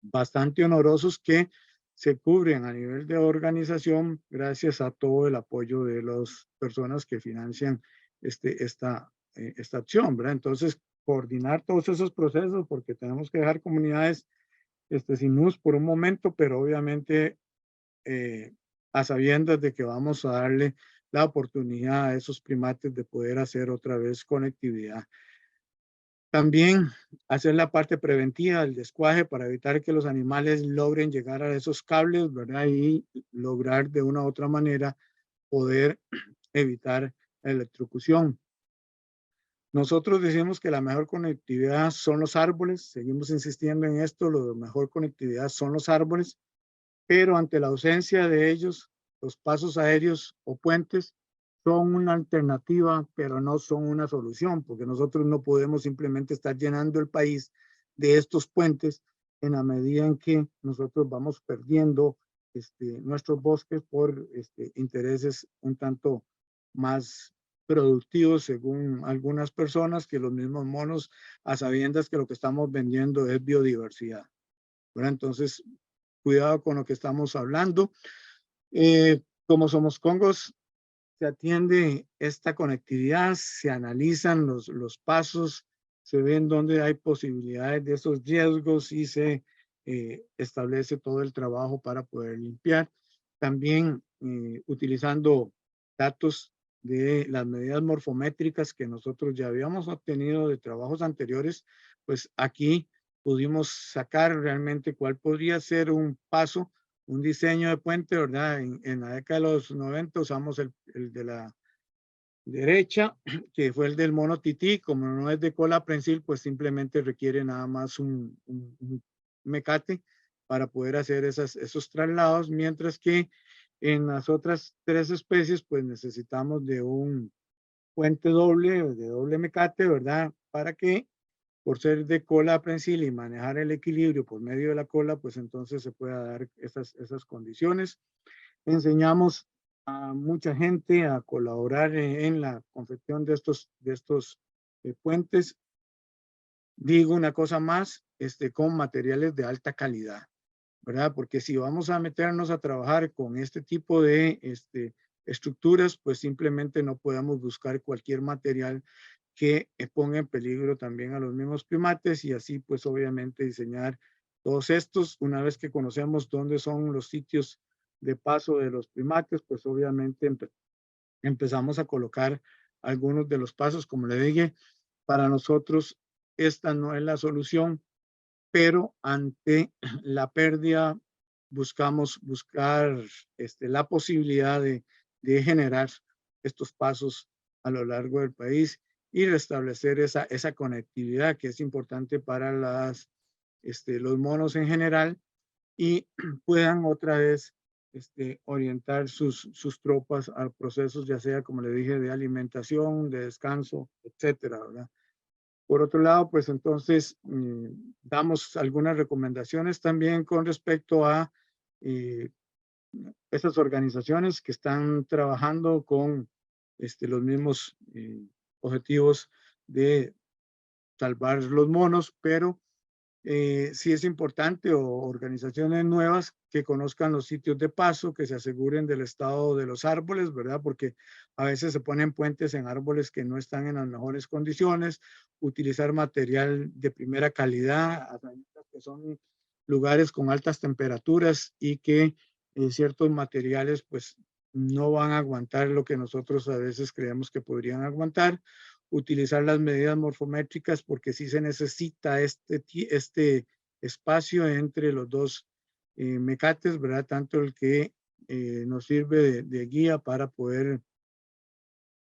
bastante honorosos que se cubren a nivel de organización gracias a todo el apoyo de las personas que financian esta acción, ¿verdad? Entonces, coordinar todos esos procesos, porque tenemos que dejar comunidades sin luz por un momento, pero obviamente a sabiendas de que vamos a darle la oportunidad a esos primates de poder hacer otra vez conectividad. También hacer la parte preventiva del descuaje para evitar que los animales logren llegar a esos cables, ¿verdad? Y lograr de una u otra manera poder evitar la electrocución. Nosotros decimos que la mejor conectividad son los árboles, seguimos insistiendo en esto, la mejor conectividad son los árboles, pero ante la ausencia de ellos, los pasos aéreos o puentes son una alternativa, pero no son una solución, porque nosotros no podemos simplemente estar llenando el país de estos puentes en la medida en que nosotros vamos perdiendo nuestros bosques por intereses un tanto más productivos según algunas personas que los mismos monos, a sabiendas que lo que estamos vendiendo es biodiversidad. Bueno, entonces, cuidado con lo que estamos hablando. Como Somos Congos, se atiende esta conectividad, se analizan los pasos, se ven dónde hay posibilidades de esos riesgos y se establece todo el trabajo para poder limpiar. También utilizando datos de las medidas morfométricas que nosotros ya habíamos obtenido de trabajos anteriores, pues aquí pudimos sacar realmente cuál podría ser un paso, un diseño de puente, ¿verdad? En la década de los 90 usamos el de la derecha, que fue el del mono tití. Como no es de cola prensil, pues simplemente requiere nada más un mecate para poder hacer esos traslados, mientras que en las otras 3 especies, pues necesitamos de un puente doble, de doble mecate, ¿verdad? Para que, por ser de cola prensil y manejar el equilibrio por medio de la cola, pues entonces se pueda dar esas condiciones. Enseñamos a mucha gente a colaborar en la confección de estos puentes. Digo una cosa más, con materiales de alta calidad, ¿verdad? Porque si vamos a meternos a trabajar con este tipo de estructuras, pues simplemente no podemos buscar cualquier material que ponga en peligro también a los mismos primates, y así pues obviamente diseñar todos estos. Una vez que conocemos dónde son los sitios de paso de los primates, pues obviamente empezamos a colocar algunos de los pasos. Como le dije, para nosotros esta no es la solución, pero ante la pérdida buscar la posibilidad de generar estos pasos a lo largo del país y restablecer esa conectividad que es importante para los monos en general y puedan otra vez orientar sus tropas a procesos, ya sea, como le dije, de alimentación, de descanso, etcétera, ¿verdad? Por otro lado, pues entonces damos algunas recomendaciones también con respecto a estas organizaciones que están trabajando con los mismos objetivos de salvar los monos, pero sí es importante o organizaciones nuevas que conozcan los sitios de paso, que se aseguren del estado de los árboles, ¿verdad? Porque a veces se ponen puentes en árboles que no están en las mejores condiciones, utilizar material de primera calidad, que son lugares con altas temperaturas y que ciertos materiales pues no van a aguantar lo que nosotros a veces creemos que podrían aguantar. Utilizar las medidas morfométricas porque sí se necesita este espacio entre los dos mecates, ¿verdad? Tanto el que nos sirve de guía para poder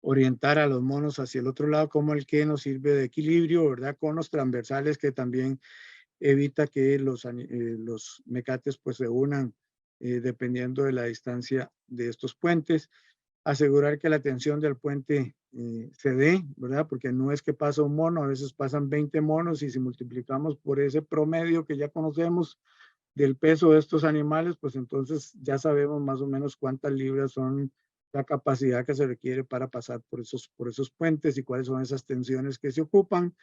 orientar a los monos hacia el otro lado, como el que nos sirve de equilibrio, ¿verdad? Con los transversales que también evita que los mecates pues se unan dependiendo de la distancia de estos puentes. Asegurar que la tensión del puente se dé, ¿verdad? Porque no es que pasa un mono, a veces pasan 20 monos y si multiplicamos por ese promedio que ya conocemos del peso de estos animales, pues entonces ya sabemos más o menos cuántas libras son la capacidad que se requiere para pasar por esos puentes y cuáles son esas tensiones que se ocupan,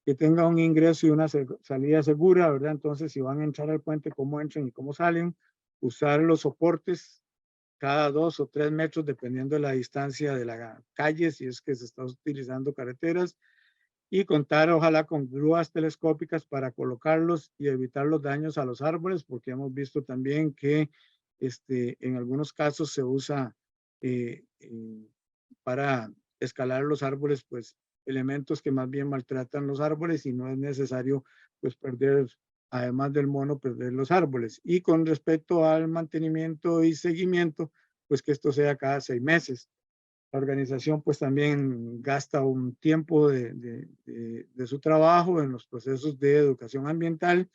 que tenga un ingreso y una salida segura, ¿verdad? Entonces, si van a entrar al puente, cómo entran y cómo salen, usar los soportes cada 2 o 3 metros, dependiendo de la distancia de la calle, si es que se está utilizando carreteras, y contar ojalá con grúas telescópicas para colocarlos y evitar los daños a los árboles, porque hemos visto también que en algunos casos se usa para escalar los árboles, pues elementos que más bien maltratan los árboles y no es necesario pues perder, además del mono, perder los árboles. Y con respecto al mantenimiento y seguimiento, pues que esto sea cada 6 meses. La organización pues también gasta un tiempo de su trabajo en los procesos de educación ambiental.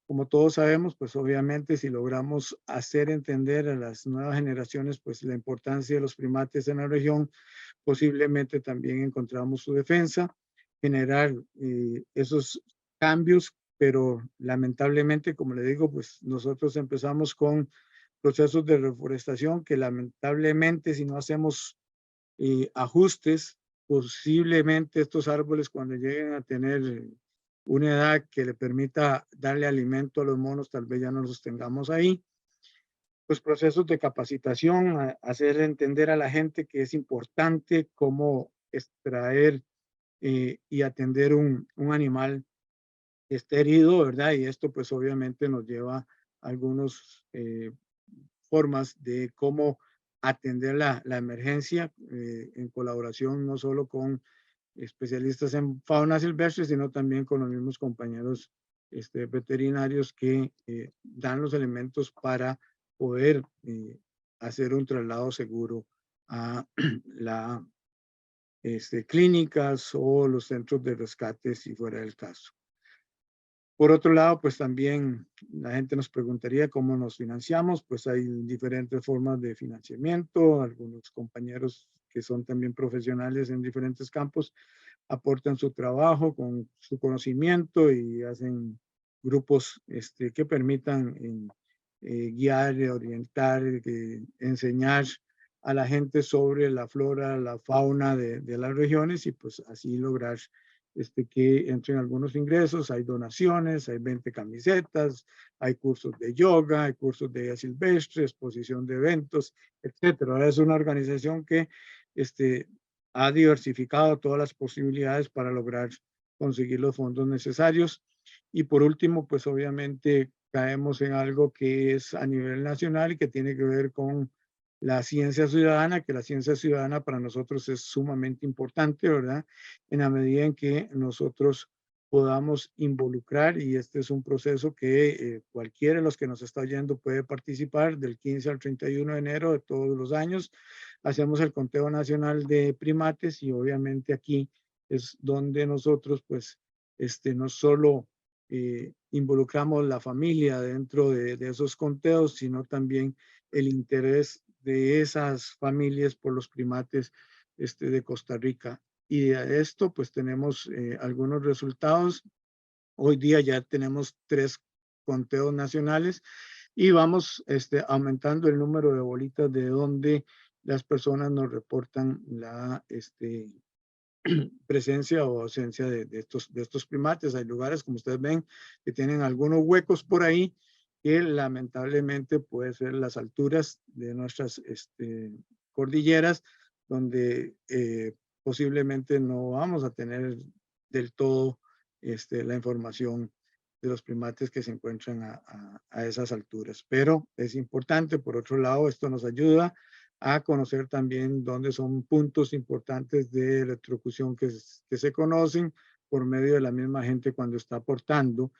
Como todos sabemos, pues obviamente si logramos hacer entender a las nuevas generaciones pues la importancia de los primates en la región, posiblemente también encontramos su defensa, generar esos cambios, pero lamentablemente, como le digo, pues nosotros empezamos con procesos de reforestación que lamentablemente si no hacemos ajustes, posiblemente estos árboles cuando lleguen a tener una edad que le permita darle alimento a los monos, tal vez ya no los tengamos ahí. Pues procesos de capacitación, hacer entender a la gente que es importante cómo extraer y atender un animal que esté herido, ¿verdad? Y esto pues obviamente nos lleva a algunas formas de cómo atender la emergencia en colaboración no solo con especialistas en fauna silvestre, sino también con los mismos compañeros veterinarios que dan los elementos para poder hacer un traslado seguro a las clínicas o los centros de rescate si fuera el caso. Por otro lado, pues también la gente nos preguntaría cómo nos financiamos, pues hay diferentes formas de financiamiento, algunos compañeros que son también profesionales en diferentes campos aportan su trabajo con su conocimiento y hacen grupos que permitan guiar, orientar, enseñar a la gente sobre la flora, la fauna de las regiones y pues así lograr que entren algunos ingresos. Hay donaciones, hay 20 camisetas, hay cursos de yoga, hay cursos de vida silvestre, exposición de eventos, etcétera. Es una organización que ha diversificado todas las posibilidades para lograr conseguir los fondos necesarios. Y por último, pues obviamente caemos en algo que es a nivel nacional y que tiene que ver con la ciencia ciudadana, que la ciencia ciudadana para nosotros es sumamente importante, ¿verdad? En la medida en que nosotros podamos involucrar, y este es un proceso que cualquiera de los que nos está oyendo puede participar del 15 al 31 de enero de todos los años. Hacemos el conteo nacional de primates y obviamente aquí es donde nosotros pues no solo involucramos la familia dentro de esos conteos, sino también el interés de esas familias por los primates de Costa Rica. Y de esto pues tenemos algunos resultados. Hoy día ya tenemos 3 conteos nacionales y vamos aumentando el número de bolitas de donde las personas nos reportan la presencia o ausencia de estos primates. Hay lugares, como ustedes ven, que tienen algunos huecos por ahí que lamentablemente puede ser las alturas de nuestras cordilleras, donde posiblemente no vamos a tener del todo la información de los primates que se encuentran a esas alturas. Pero es importante, por otro lado, esto nos ayuda a conocer también dónde son puntos importantes de electrocución que se conocen por medio de la misma gente cuando está aportando.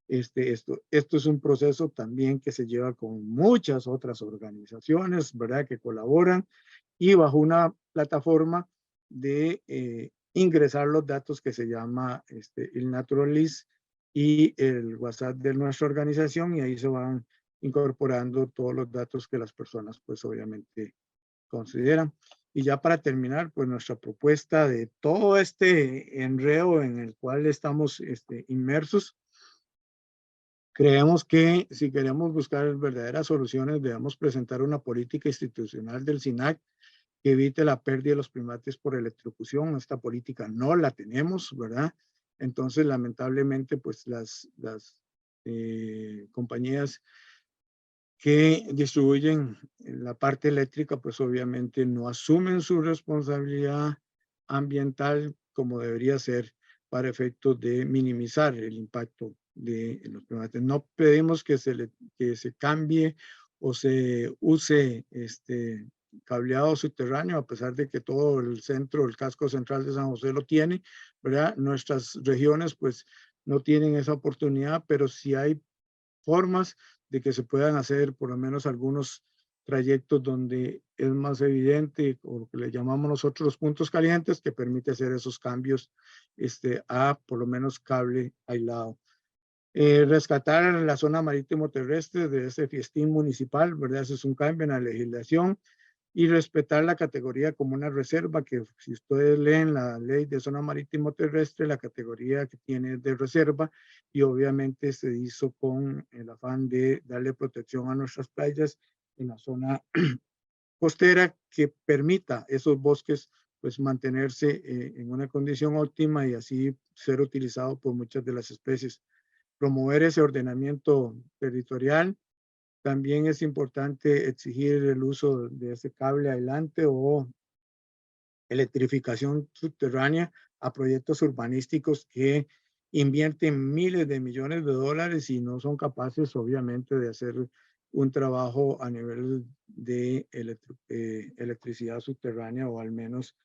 Esto es un proceso también que se lleva con muchas otras organizaciones, ¿verdad? Que colaboran y bajo una plataforma de ingresar los datos que se llama el Natural List y el WhatsApp de nuestra organización, y ahí se van incorporando todos los datos que las personas pues obviamente consideran. Y ya para terminar, pues nuestra propuesta de todo este enredo en el cual estamos inmersos, creemos que si queremos buscar verdaderas soluciones, debemos presentar una política institucional del SINAC que evite la pérdida de los primates por electrocución. Esta política no la tenemos, ¿verdad? Entonces, lamentablemente, pues las compañías que distribuyen la parte eléctrica, pues obviamente no asumen su responsabilidad ambiental como debería ser para efectos de minimizar el impacto de los primates. No pedimos que se cambie o se use cableado subterráneo, a pesar de que todo el centro, el casco central de San José lo tiene, ¿verdad? Nuestras regiones pues no tienen esa oportunidad, pero sí hay formas de que se puedan hacer por lo menos algunos trayectos donde es más evidente, o lo que le llamamos nosotros los puntos calientes, que permite hacer esos cambios a por lo menos cable aislado. Rescatar la zona marítimo terrestre de ese fiestín municipal, ¿verdad? Ese es un cambio en la legislación, y respetar la categoría como una reserva, que si ustedes leen la ley de zona marítimo terrestre, la categoría que tiene es de reserva, y obviamente se hizo con el afán de darle protección a nuestras playas en la zona costera, que permita esos bosques pues mantenerse en una condición óptima y así ser utilizado por muchas de las especies. Promover ese ordenamiento territorial. También es importante exigir el uso de ese cable aislante o electrificación subterránea a proyectos urbanísticos que invierten miles de millones de dólares y no son capaces, obviamente, de hacer un trabajo a nivel de electricidad subterránea, o al menos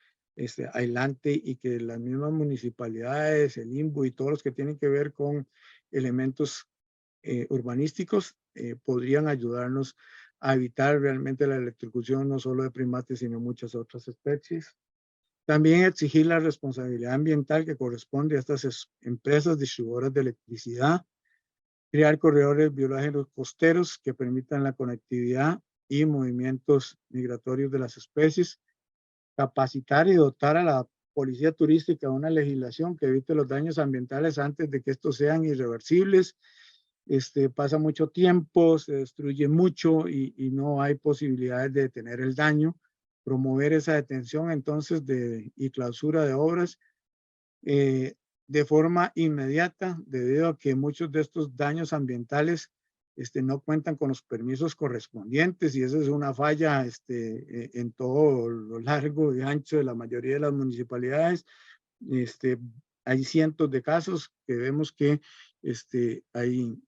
aislante, y que las mismas municipalidades, el INBU y todos los que tienen que ver con elementos urbanísticos podrían ayudarnos a evitar realmente la electrocución no solo de primates, sino muchas otras especies. También exigir la responsabilidad ambiental que corresponde a estas empresas distribuidoras de electricidad, crear corredores biológicos costeros que permitan la conectividad y movimientos migratorios de las especies, capacitar y dotar a la policía turística de una legislación que evite los daños ambientales antes de que estos sean irreversibles. Pasa mucho tiempo, se destruye mucho y no hay posibilidades de detener el daño. Promover esa detención entonces y clausura de obras de forma inmediata, debido a que muchos de estos daños ambientales no cuentan con los permisos correspondientes, y esa es una falla en todo lo largo y ancho de la mayoría de las municipalidades. Hay cientos de casos que vemos que hay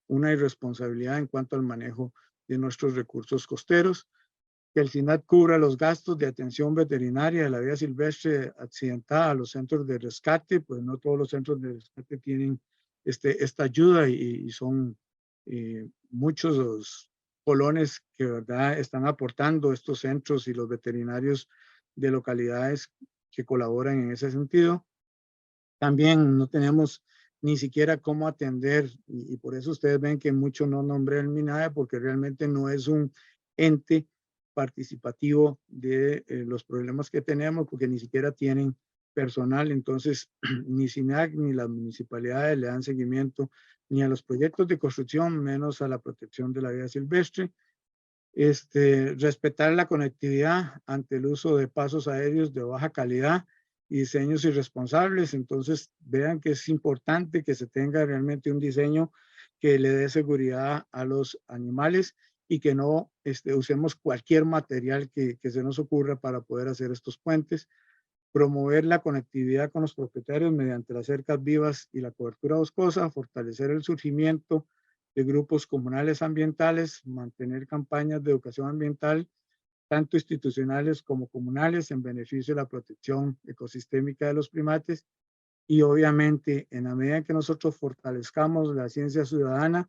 una irresponsabilidad en cuanto al manejo de nuestros recursos costeros. que el SINAT cubra los gastos de atención veterinaria de la vida silvestre accidentada a los centros de rescate, pues no todos los centros de rescate tienen esta ayuda y son muchos los colones que verdad están aportando estos centros y los veterinarios de localidades que colaboran en ese sentido. También no tenemos ni siquiera cómo atender y por eso ustedes ven que mucho no nombré el MINAE porque realmente no es un ente participativo de los problemas que tenemos porque ni siquiera tienen personal. Entonces, ni SINAC ni las municipalidades le dan seguimiento ni a los proyectos de construcción, menos a la protección de la vida silvestre. Respetar la conectividad ante el uso de pasos aéreos de baja calidad y diseños irresponsables. Entonces, vean que es importante que se tenga realmente un diseño que le dé seguridad a los animales y que no usemos cualquier material que se nos ocurra para poder hacer estos puentes. Promover la conectividad con los propietarios mediante las cercas vivas y la cobertura boscosa, fortalecer el surgimiento de grupos comunales ambientales, mantener campañas de educación ambiental, tanto institucionales como comunales, en beneficio de la protección ecosistémica de los primates. Y obviamente, en la medida en que nosotros fortalezcamos la ciencia ciudadana,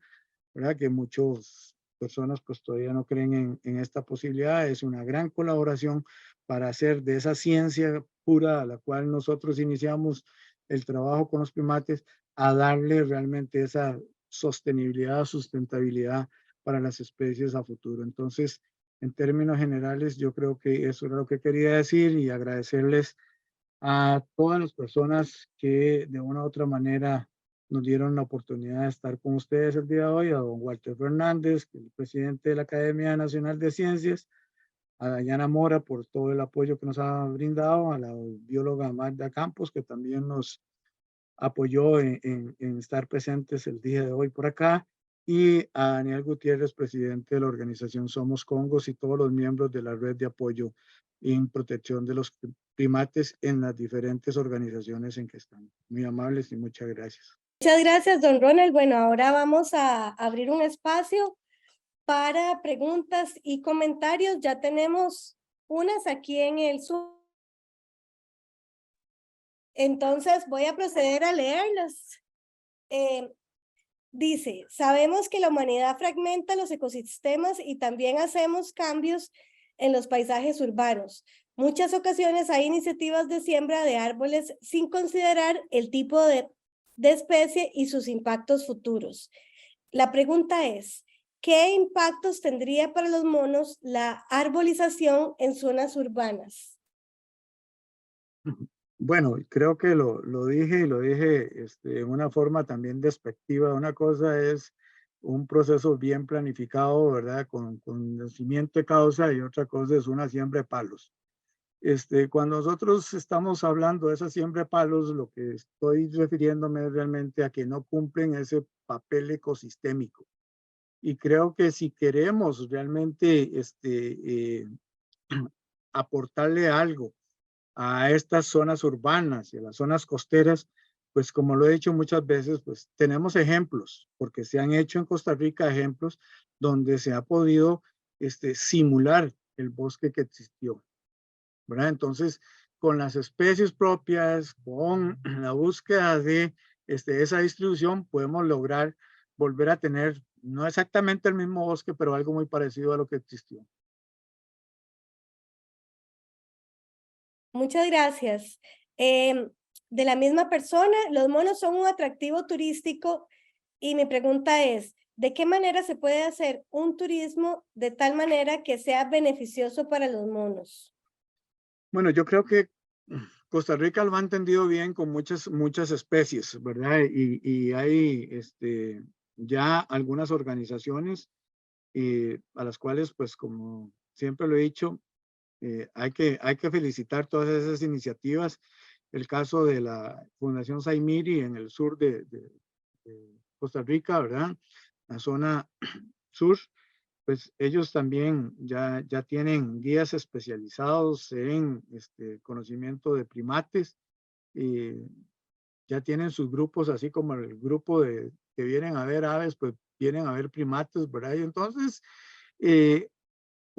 ¿verdad? Que muchas personas pues todavía no creen en esta posibilidad, es una gran colaboración para hacer de esa ciencia pura a la cual nosotros iniciamos el trabajo con los primates, a darle realmente esa sostenibilidad, sustentabilidad para las especies a futuro. Entonces, en términos generales, yo creo que eso era lo que quería decir y agradecerles a todas las personas que de una u otra manera nos dieron la oportunidad de estar con ustedes el día de hoy, a don Walter Fernández, que es el presidente de la Academia Nacional de Ciencias, a Dayana Mora por todo el apoyo que nos ha brindado, a la bióloga Magda Campos, que también nos apoyó en estar presentes el día de hoy por acá, y a Daniel Gutiérrez, presidente de la organización Somos Congos, y todos los miembros de la red de apoyo en protección de los primates en las diferentes organizaciones en que están. Muy amables y muchas gracias. Muchas gracias, don Ronald. Bueno, ahora vamos a abrir un espacio para preguntas y comentarios. Ya tenemos unas aquí en el Zoom. Entonces voy a proceder a leerlas. Dice, sabemos que la humanidad fragmenta los ecosistemas y también hacemos cambios en los paisajes urbanos. Muchas ocasiones hay iniciativas de siembra de árboles sin considerar el tipo de especie y sus impactos futuros. La pregunta es, ¿qué impactos tendría para los monos la arbolización en zonas urbanas? Bueno, creo que lo dije y lo dije en una forma también despectiva. Una cosa es un proceso bien planificado, ¿verdad? Con conocimiento de causa, y otra cosa es una siembra de palos. Cuando nosotros estamos hablando de esa siembra de palos, lo que estoy refiriéndome es realmente a que no cumplen ese papel ecosistémico. Y creo que si queremos realmente aportarle algo a estas zonas urbanas y a las zonas costeras, pues como lo he dicho muchas veces, pues tenemos ejemplos, porque se han hecho en Costa Rica ejemplos donde se ha podido simular el bosque que existió, ¿verdad? Entonces, con las especies propias, con la búsqueda de esa distribución, podemos lograr volver a tener, no exactamente el mismo bosque, pero algo muy parecido a lo que existió. Muchas gracias. De la misma persona, los monos son un atractivo turístico y mi pregunta es, ¿de qué manera se puede hacer un turismo de tal manera que sea beneficioso para los monos? Bueno, yo creo que Costa Rica lo ha entendido bien con muchas especies, ¿verdad? Y hay ya algunas organizaciones a las cuales, pues como siempre lo he dicho, hay que felicitar todas esas iniciativas. El caso de la Fundación Saimiri en el sur de Costa Rica, ¿verdad? La zona sur, pues ellos también ya tienen guías especializados en conocimiento de primates y ya tienen sus grupos, así como el grupo que vienen a ver aves, pues vienen a ver primates, ¿verdad? Y entonces,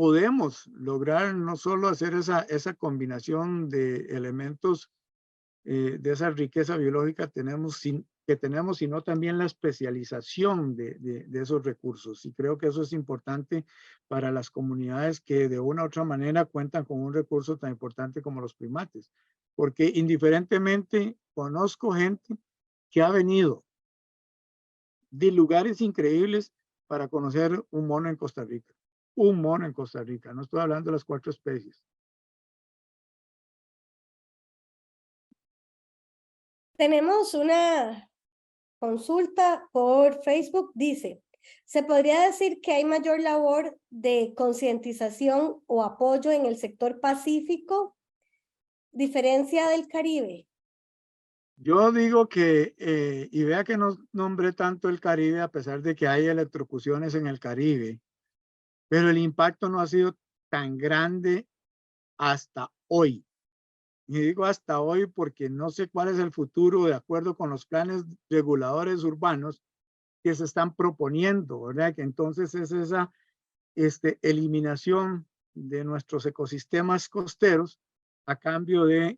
podemos lograr no solo hacer esa combinación de elementos de esa riqueza biológica que tenemos, sino también la especialización de esos recursos. Y creo que eso es importante para las comunidades que de una u otra manera cuentan con un recurso tan importante como los primates. Porque indiferentemente conozco gente que ha venido de lugares increíbles para conocer un mono en Costa Rica. Un mono en Costa Rica. No estoy hablando de las 4 especies. Tenemos una consulta por Facebook. Dice, ¿se podría decir que hay mayor labor de concientización o apoyo en el sector pacífico, diferencia del Caribe? Yo digo que, y vea que no nombré tanto el Caribe a pesar de que hay electrocuciones en el Caribe, pero el impacto no ha sido tan grande hasta hoy. Y digo hasta hoy porque no sé cuál es el futuro de acuerdo con los planes reguladores urbanos que se están proponiendo, ¿verdad? Que entonces es esa eliminación de nuestros ecosistemas costeros a cambio de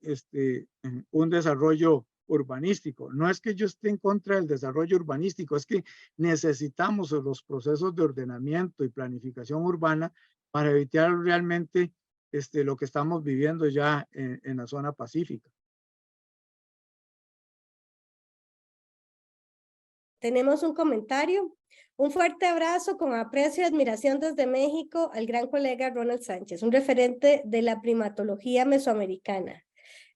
un desarrollo urbanístico. No es que yo esté en contra del desarrollo urbanístico, es que necesitamos los procesos de ordenamiento y planificación urbana para evitar realmente lo que estamos viviendo ya en la zona pacífica. Tenemos un comentario. Un fuerte abrazo con aprecio y admiración desde México al gran colega Ronald Sánchez, un referente de la primatología mesoamericana.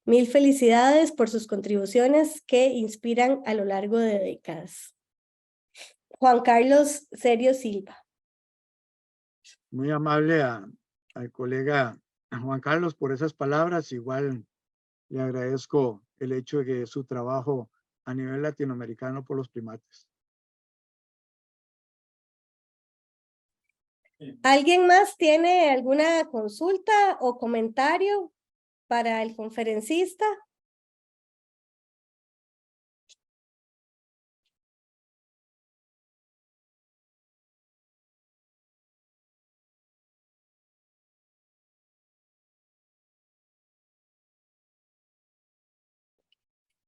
Mil felicidades por sus contribuciones que inspiran a lo largo de décadas. Juan Carlos Serio Silva. Muy amable al colega Juan Carlos por esas palabras. Igual le agradezco el hecho de que su trabajo a nivel latinoamericano por los primates. ¿Alguien más tiene alguna consulta o comentario para el conferencista?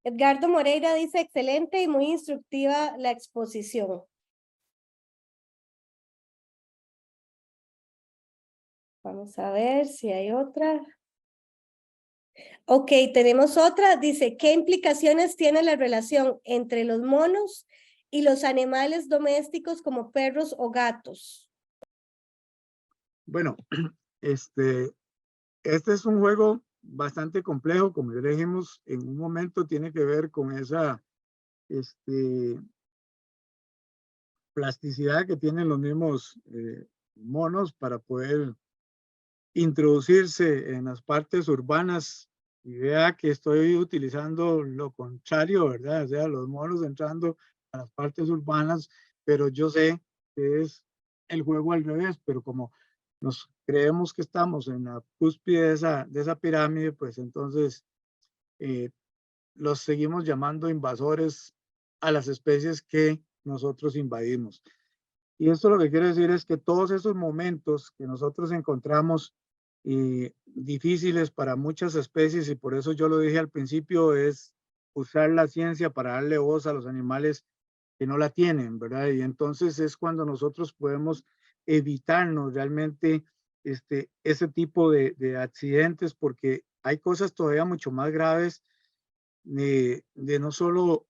Edgardo Moreira dice, excelente y muy instructiva la exposición. Vamos a ver si hay otra. Ok, tenemos otra. Dice, ¿qué implicaciones tiene la relación entre los monos y los animales domésticos como perros o gatos? Bueno, este es un juego bastante complejo, como ya dijimos, en un momento tiene que ver con esa plasticidad que tienen los mismos monos para poder introducirse en las partes urbanas. Y vea que estoy utilizando lo contrario, ¿verdad? O sea, los monos entrando a las partes urbanas, pero yo sé que es el juego al revés, pero como nos creemos que estamos en la cúspide de esa pirámide, pues entonces los seguimos llamando invasores a las especies que nosotros invadimos. Y esto lo que quiere decir es que todos esos momentos que nosotros encontramos difíciles para muchas especies, y por eso yo lo dije al principio, es usar la ciencia para darle voz a los animales que no la tienen, ¿verdad? Y entonces es cuando nosotros podemos evitarnos realmente ese tipo de accidentes, porque hay cosas todavía mucho más graves de no solo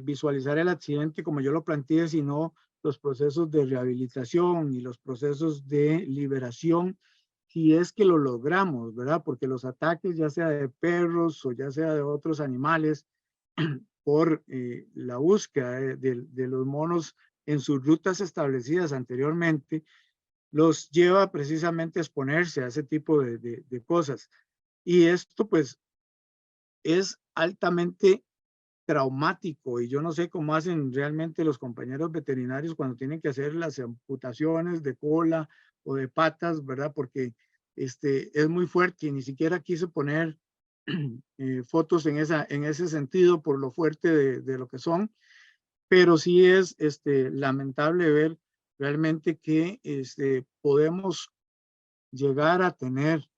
visualizar el accidente como yo lo planteé, sino los procesos de rehabilitación y los procesos de liberación, si es que lo logramos, ¿verdad? Porque los ataques, ya sea de perros o ya sea de otros animales, por la búsqueda de los monos en sus rutas establecidas anteriormente, los lleva precisamente a exponerse a ese tipo de cosas. Y esto pues es altamente traumático, y yo no sé cómo hacen realmente los compañeros veterinarios cuando tienen que hacer las amputaciones de cola o de patas, ¿verdad? Porque es muy fuerte y ni siquiera quise poner fotos en ese sentido por lo fuerte de lo que son, pero sí es lamentable ver realmente que podemos llegar a tener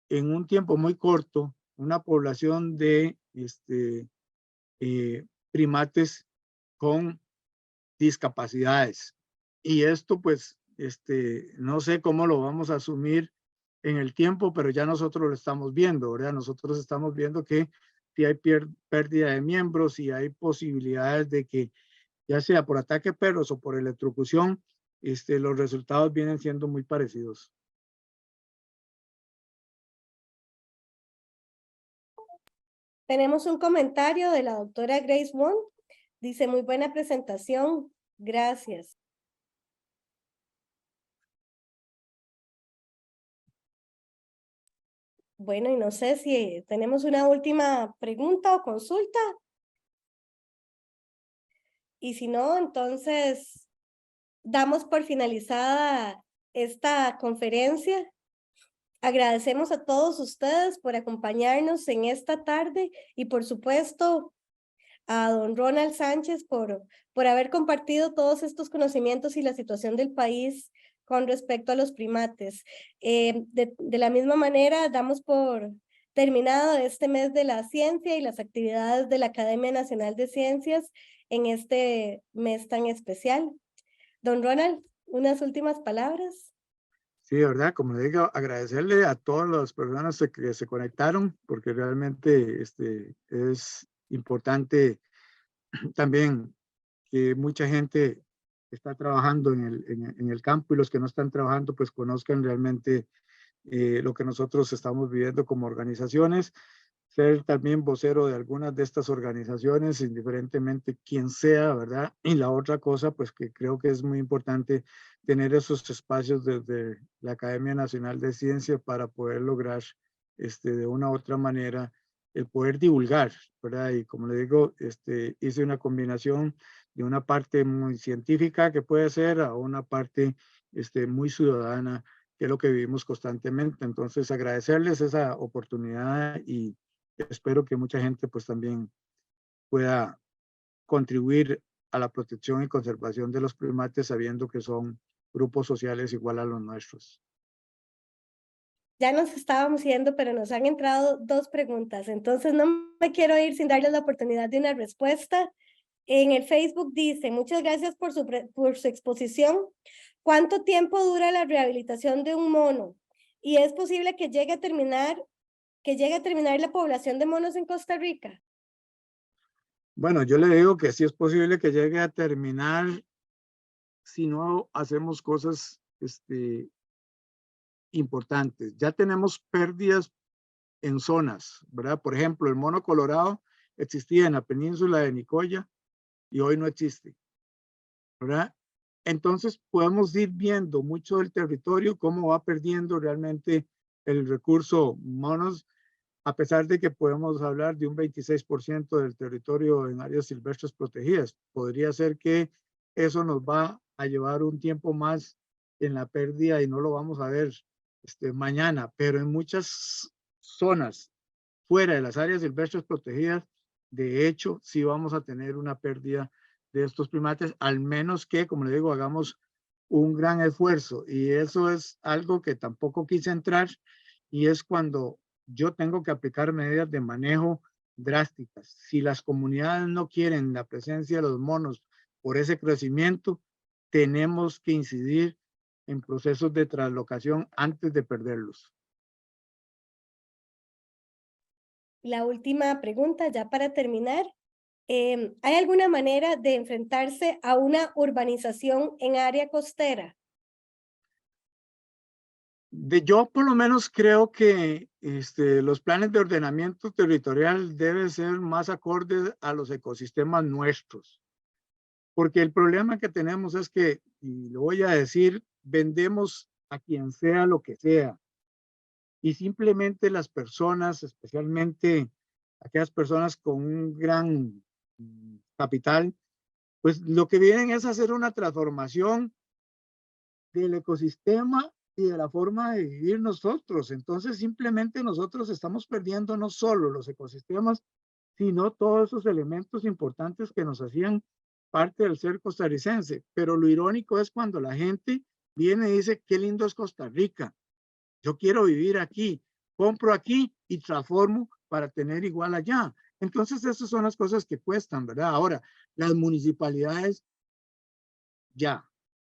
en un tiempo muy corto una población de primates con discapacidades. Y esto pues no sé cómo lo vamos a asumir en el tiempo, pero ya nosotros lo estamos viendo, ¿verdad? Nosotros estamos viendo que si hay pérdida de miembros y hay posibilidades de que ya sea por ataque de perros o por electrocución, los resultados vienen siendo muy parecidos. Tenemos un comentario de la doctora Grace Wong. Dice, muy buena presentación. Gracias. Bueno, y no sé si tenemos una última pregunta o consulta. Y si no, entonces damos por finalizada esta conferencia. Agradecemos a todos ustedes por acompañarnos en esta tarde y por supuesto a don Ronald Sánchez por haber compartido todos estos conocimientos y la situación del país con respecto a los primates. De la misma manera, damos por terminado este mes de la ciencia y las actividades de la Academia Nacional de Ciencias en este mes tan especial. Don Ronald, unas últimas palabras. Sí, de verdad, como le digo, agradecerle a todas las personas que se conectaron, porque realmente es importante también que mucha gente está trabajando en el campo y los que no están trabajando pues conozcan realmente lo que nosotros estamos viviendo como organizaciones, ser también vocero de algunas de estas organizaciones, indiferentemente quién sea, ¿verdad? Y la otra cosa, pues que creo que es muy importante tener esos espacios desde la Academia Nacional de Ciencia para poder lograr de una u otra manera el poder divulgar, ¿verdad? Y como le digo, hice una combinación de una parte muy científica que puede ser a una parte muy ciudadana, que es lo que vivimos constantemente. Entonces, agradecerles esa oportunidad y espero que mucha gente pues también pueda contribuir a la protección y conservación de los primates sabiendo que son grupos sociales igual a los nuestros. Ya nos estábamos yendo, pero nos han entrado dos preguntas, entonces no me quiero ir sin darles la oportunidad de una respuesta. En el Facebook dice, muchas gracias por su exposición. ¿Cuánto tiempo dura la rehabilitación de un mono? ¿Y es posible que llegue a terminar la población de monos en Costa Rica? Bueno, yo le digo que sí es posible que llegue a terminar si no hacemos cosas importantes. Ya tenemos pérdidas en zonas, ¿verdad? Por ejemplo, el mono colorado existía en la península de Nicoya y hoy no existe, ¿verdad? Entonces podemos ir viendo mucho del territorio cómo va perdiendo realmente el recurso monos, a pesar de que podemos hablar de un 26% del territorio en áreas silvestres protegidas. Podría ser que eso nos va a llevar un tiempo más en la pérdida y no lo vamos a ver mañana, pero en muchas zonas fuera de las áreas silvestres protegidas, de hecho, sí vamos a tener una pérdida de estos primates, al menos que, como le digo, hagamos un gran esfuerzo. Y eso es algo que tampoco quise entrar, y es cuando yo tengo que aplicar medidas de manejo drásticas. Si las comunidades no quieren la presencia de los monos por ese crecimiento, tenemos que incidir en procesos de traslocación antes de perderlos. La última pregunta, ya para terminar. ¿Hay alguna manera de enfrentarse a una urbanización en área costera? Yo por lo menos creo que los planes de ordenamiento territorial deben ser más acordes a los ecosistemas nuestros. Porque el problema que tenemos es que, y lo voy a decir, vendemos a quien sea lo que sea. Y simplemente las personas, especialmente aquellas personas con un gran capital, pues lo que vienen es hacer una transformación del ecosistema y de la forma de vivir nosotros. Entonces simplemente nosotros estamos perdiendo no solo los ecosistemas, sino todos esos elementos importantes que nos hacían parte del ser costarricense. Pero lo irónico es cuando la gente viene y dice, qué lindo es Costa Rica. Yo quiero vivir aquí, compro aquí y transformo para tener igual allá. Entonces, esas son las cosas que cuestan, ¿verdad? Ahora, las municipalidades, ya,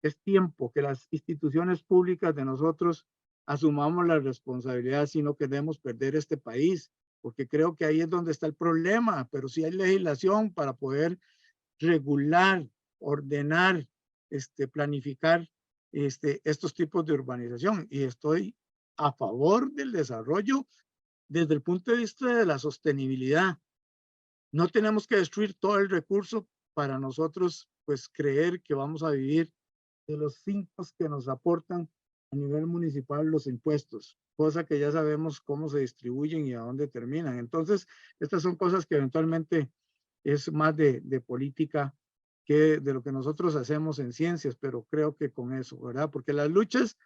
es tiempo que las instituciones públicas de nosotros asumamos la responsabilidad si no queremos perder este país, porque creo que ahí es donde está el problema, pero sí hay legislación para poder regular, ordenar, planificar estos tipos de urbanización. Y estoy a favor del desarrollo desde el punto de vista de la sostenibilidad. No tenemos que destruir todo el recurso para nosotros, pues, creer que vamos a vivir de los 5 que nos aportan a nivel municipal los impuestos, cosa que ya sabemos cómo se distribuyen y a dónde terminan. Entonces, estas son cosas que eventualmente es más de política que de lo que nosotros hacemos en ciencias, pero creo que con eso, ¿verdad? Porque las luchas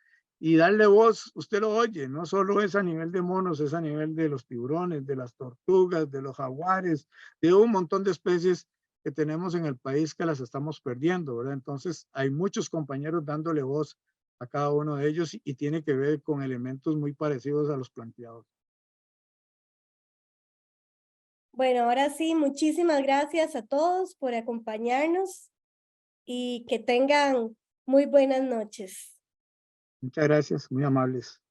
y darle voz, usted lo oye, no solo es a nivel de monos, es a nivel de los tiburones, de las tortugas, de los jaguares, de un montón de especies que tenemos en el país que las estamos perdiendo, ¿verdad? Entonces hay muchos compañeros dándole voz a cada uno de ellos y tiene que ver con elementos muy parecidos a los planteados. Bueno, ahora sí, muchísimas gracias a todos por acompañarnos y que tengan muy buenas noches. Muchas gracias, muy amables.